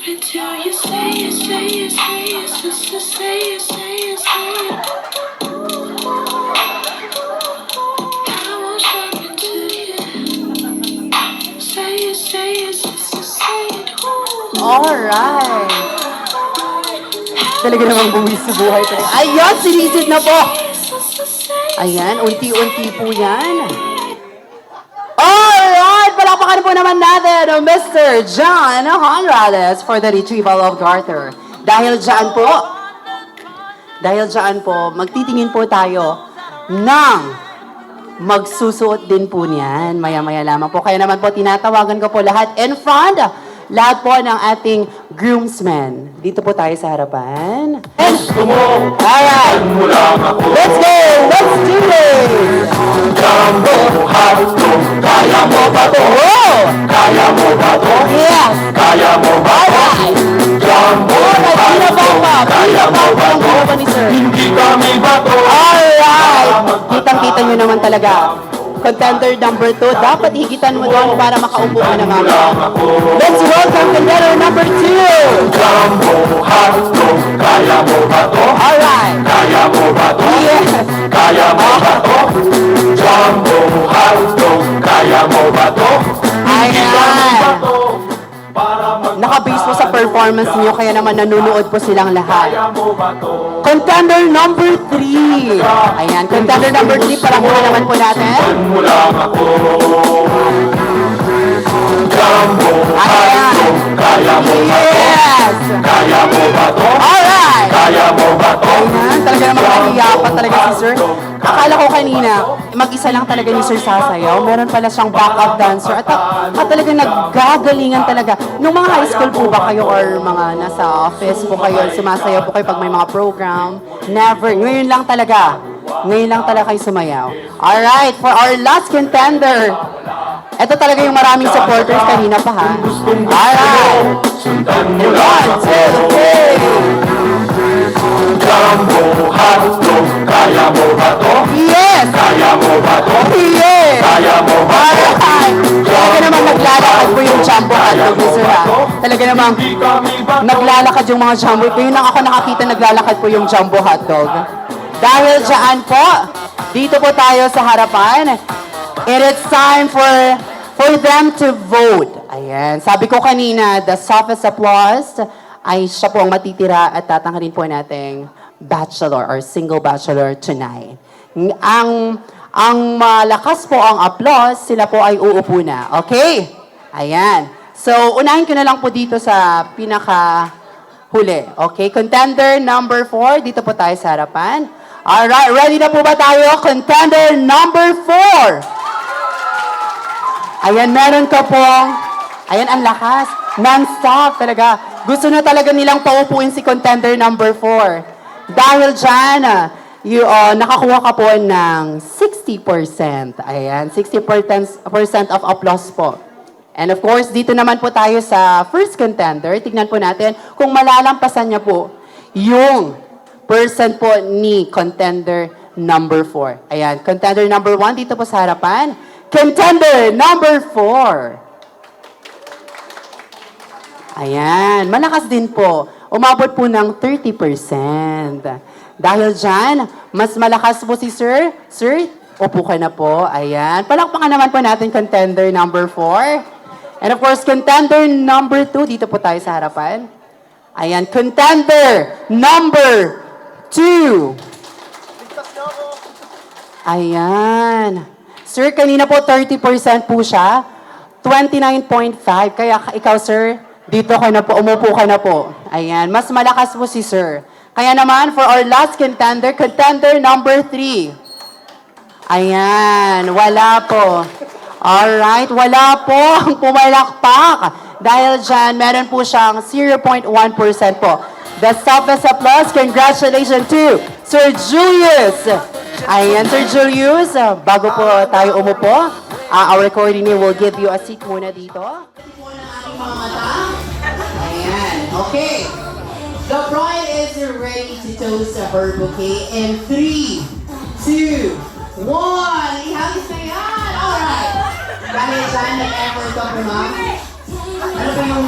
until you say it, say it, say it, sister, say it, say it, say it. I won't stop until you say it, say it, sister, say it. Alright. Talaga namang buwis-buhay tayo. Ayun, sinisid na po. Ayan, unti-unti po yan. Alright, palakpakan po naman natin Mr. John Honrales for the retrieval of Garter. Dahil dyan po, magtitingin po tayo ng magsusuot din po niyan. Maya-maya lamang po. Kaya naman po, tinatawagan ko po lahat in front. Lahat po ng ating groomsmen. Dito po tayo sa harapan. Gusto mo, Alright. mo lang ako. Let's go! Let's do this! Jumbo, hotdo, kaya mo ba to? Oh! Kaya mo ba to? Yes! Kaya mo ba to? Alright! Jumbo, Pila ba pa? Pila ba pa ang buha ni sir? hindi kami ba to? Alright! Kitang-kita nyo naman talaga. Contender number 2, dapat higitan mo doon para makaupo ka na mamaya. Let's welcome contender number 2! Jumbo, hotdo, kaya mo ba to? Alright! Kaya mo ba to? Yes! Kaya mo ba to? Jumbo, hotdo, kaya mo ba to? Ayan! Nakabase po sa performance niyo, kaya naman nanonood po silang lahat. Contender number 3. Ayan, contender number 3, parang muna naman po natin. Mo lang ako. Jumbo, Ayan. kaya mo ba to? Yes! Kaya mo ba to? Alright! Kaya mo ba to? Ayan, talaga naman kahiyapan talaga si Sir. Akala ko kanina, mag-isa lang talaga ni Sir sasayaw. Meron pala siyang backup dancer. At talaga naggagalingan talaga. Nung mga high school po ba kayo or mga nasa office po kayo, sumasayaw po kayo pag may mga program? Never. Ngayon lang talaga. Ngayon lang talaga kayo sumayaw. Alright, for our last contender. Ito talaga yung maraming supporters kanina pa ha. Alright. Sundan mo 1, lang 2, 3. Jumbo, hotdo, kaya mo ba to? Yes! Kaya mo ba to? Yes! Kaya mo ba to? Alright! Talaga namang naglalakad po yung jumbo hotdog ni Sir ha. Talaga namang naglalakad yung mga jumbo. Ngayon lang ako nakakita naglalakad po yung jumbo hotdog. Dahil dyan po, dito po tayo sa harapan. It is time for them to vote. Ayan. Sabi ko kanina, the softest applause ay siya po ang matitira at tatanghalin po nating bachelor or single bachelor tonight. Ang malakas po ang applause, sila po ay uupo na. Okay? Ayan. So, unahin ko na lang po dito sa pinaka-huli. Okay? Contender number 4, dito po tayo sa harapan. Alright, ready na po ba tayo? Contender number 4. Ayan, meron ka pong, ayan, ang lakas. Non-stop talaga. Gusto na talaga nilang paupuin si contender number 4. Dahil dyan, nakakuha ka po ng 60%. Ayan, 60% of applause po. And of course, dito naman po tayo sa first contender. Tignan po natin kung malalampasan niya po yung percent po ni contender number 4. Ayan, contender number 1 dito po sa harapan. Contender number 4. Ayan, malakas din po. Umabot po ng 30%. Dahil dyan, mas malakas po si Sir. Sir, upo ka na po. Ayan, palakpakan naman po natin contender number 4. And of course, contender number 2, dito po tayo sa harapan. Ayan, contender number 2. Ayan. Sir, kanina po 30% po siya. 29.5. Kaya ikaw, sir, dito ka na po, umupo ka na po. Ayan, mas malakas po si sir. Kaya naman, for our last contender, contender number 3. Ayan, wala po. Alright, wala po ang pumalakpak. Dahil dyan, meron po siyang 0.1% po. The softest applause, congratulations to Sir Julius. Ayan, Sir Julius, bago po tayo umupo, our coordinator will give you a seat muna dito. Ayan, okay. The bride is ready to toast her bouquet in 3, 2, 1. Ihagis na yan! Alright. Dahil dyan, nag-effort ka po, ma'am. Ano ba yung,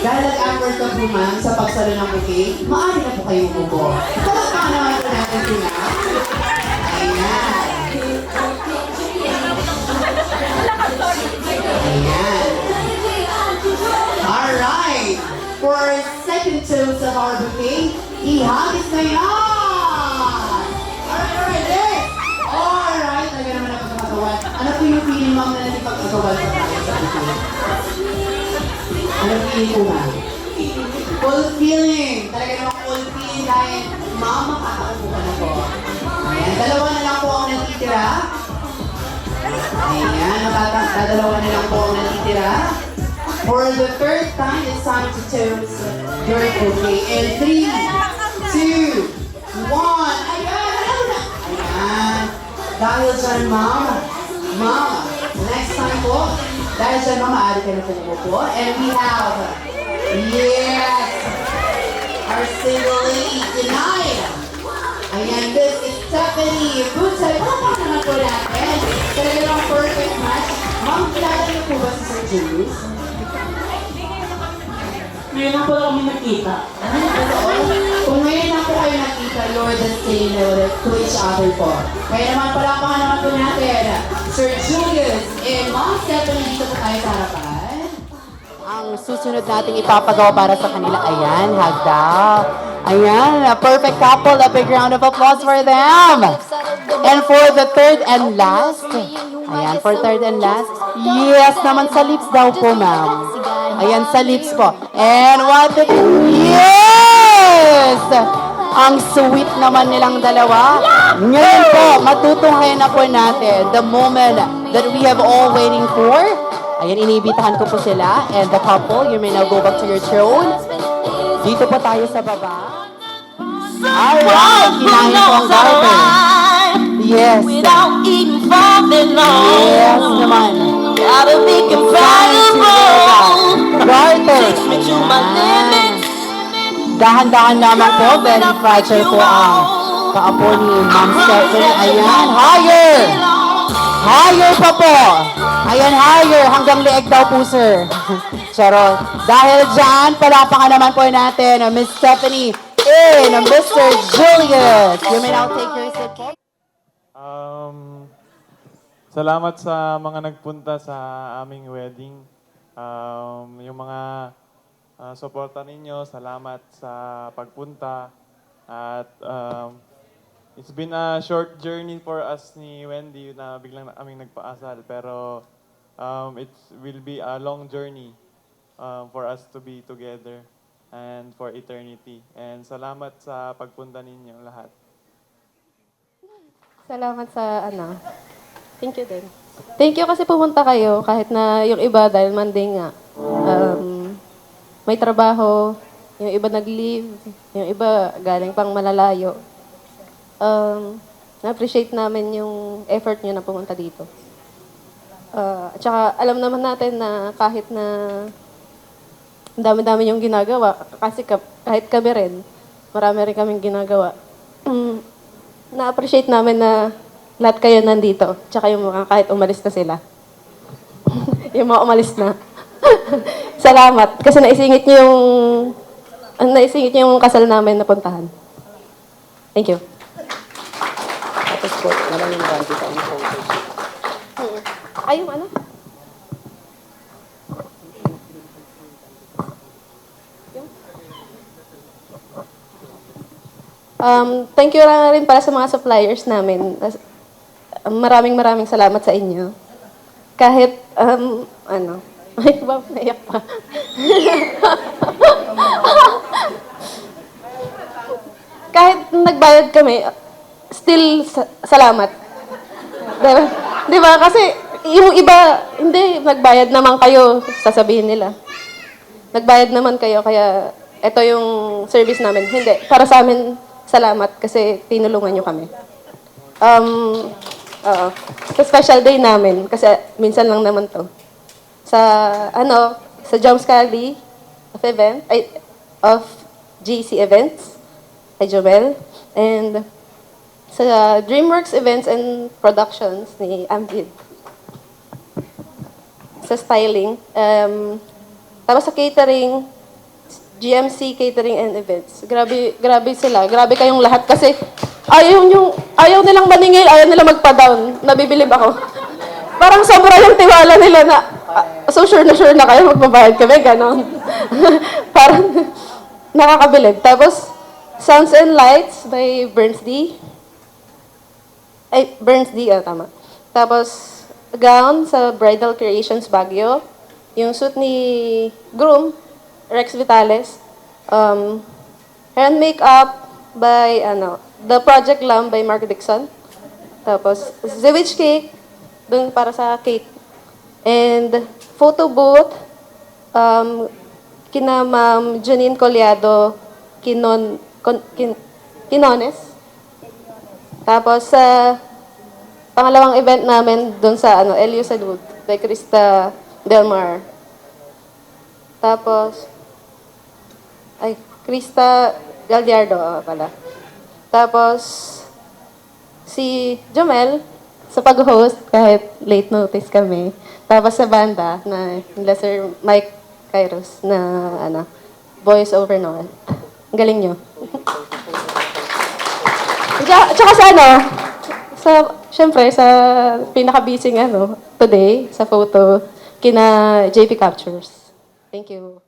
dahil nag-effort ka po ma'am sa pagsalo ng bouquet, maaari na po kayo umupo. Palakpakan naman po natin sila. Ayan. Ayan. Alright. For second toast of our bouquet, ihagis na yan! Alright, next! Alright, talaga naman ang pagkakagawan. Ano po yung feeling ma'am na nagpagkagawan sa tayo sa bouquet? Ano feeling po ma'am? Full feeling. Talaga naman full feeling dahil mama kakaupo ka na po. Ayan, dalawa na lang po ang natitira. Ayan, dadalawa na lang po ang natitira. For the third time, it's time to toast your bouquet. In 3, 2, 1. Ayan, alam na. Ayan. Dahil dyan, mama. Mama. Next time po. Dahil dyan, mama, maaari ka na po. And we have, yes, our single lady tonight. Ayan, this is Stephanie Butay. Palakpakan naman po natin. Talaga lang perfect match. Ma'am, kilala niyo po ba si Sir Julius? Ngayon lang po kami nakita. Kung ngayon na po kayo nakita, Lord, and say no to each other po. Kaya naman palakpakan naman po natin, Sir Julius and Ma'am Stephanie, dito po tayo sa harapan. Ang susunod nating ipapagawa para sa kanila, ayan, hagdaw. Ayan, a perfect couple, a big round of applause for them. And for the third and last, ayan, for third and last, yes naman sa lips daw po, ma'am. Ayan, sa lips po. And what the... Yes! Ang sweet naman nilang dalawa. Ngayon po, matutunghayan na po natin the moment that we have all waiting for. Ayan, inibitahan ko po sila. And the couple, you may now go back to your throne. Dito po tayo sa baba. Alright, kinahin po ang garter. Yes. Without eating for the long. Yes naman. Gotta be compatible. Garter. Takes me to my limits. Dahan-dahan naman po, very fragile po ang kaapo ni Ma'am Stephanie. Ayan, higher! Higher pa po! Ayan, higher! Hanggang leeg daw po, sir. Charot. Dahil dyan, palapakan naman po natin Miss Stephanie and Mr. Julius. You may now take your seat po. Salamat sa mga nagpunta sa aming wedding. Yung mga suporta ninyo, salamat sa pagpunta. At it's been a short journey for us ni Wendy na biglang aming nagpaasal. Pero it will be a long journey for us to be together and for eternity. And salamat sa pagpunta ninyo lahat. Salamat sa thank you din. Thank you kasi pumunta kayo kahit na yung iba dahil Monday nga. May trabaho, yung iba nag-leave, yung iba galing pang malalayo. Na-appreciate namin yung effort nyo na pumunta dito. At saka alam naman natin na kahit na ang dami-dami yung ginagawa, kasi kahit kami rin, marami rin kaming ginagawa. Na-appreciate namin na lahat kayo nandito. Tsaka yung mga kahit umalis na sila. Yung mga umalis na. Salamat. Kasi naisingit niyo yung kasal namin na puntahan. Thank you. Tapos po, nalang yung bandi sa inyo. Ay, yung ano? Thank you rin para sa mga suppliers namin. Maraming salamat sa inyo. Kahit, ay, ba, naiyak pa. Kahit nagbayad kami, still salamat. Di ba? Kasi yung iba, hindi, nagbayad naman kayo, sasabihin nila. Nagbayad naman kayo, kaya ito yung service namin. Hindi, para sa amin, salamat kasi tinulungan nyo kami. Sa special day namin, kasi minsan lang naman to. Sa Joms Cali of GC Events, kay Joel, and sa DreamWorks Events and Productions ni Amjid. Sa styling, Tapos sa catering, GMC Catering and Events. Grabe sila. Grabe kayong lahat kasi ayaw nilang maningil, ayaw nilang magpa-down. Nabibilib ako. Parang sobra yung tiwala nila na so sure na kayo magbabayad kami, ganon. Parang nakakabilib. Tapos, Sounds and Lights by Burns D. Tama. Tapos, gown sa Bridal Creations Baguio. Yung suit ni groom, Rex Vitales. Hair and makeup by, The Project Lamb by Mark Dixon. Tapos, Zewich Cake, dun para sa cake. And photo booth, kina Ma'am Janine Collado Quinones. Tapos, sa pangalawang event namin dun sa LU Salud by Krista Delmar. Tapos, Krista Galdiardo pala. Tapos, si Jomel sa pag-host kahit late notice kami. Tapos sa banda na nila Sir Mike Kairos na voice over Noel. Ang galing nyo. Tsaka syempre sa pinaka-busy today, sa photo, kina JP Captures. Thank you.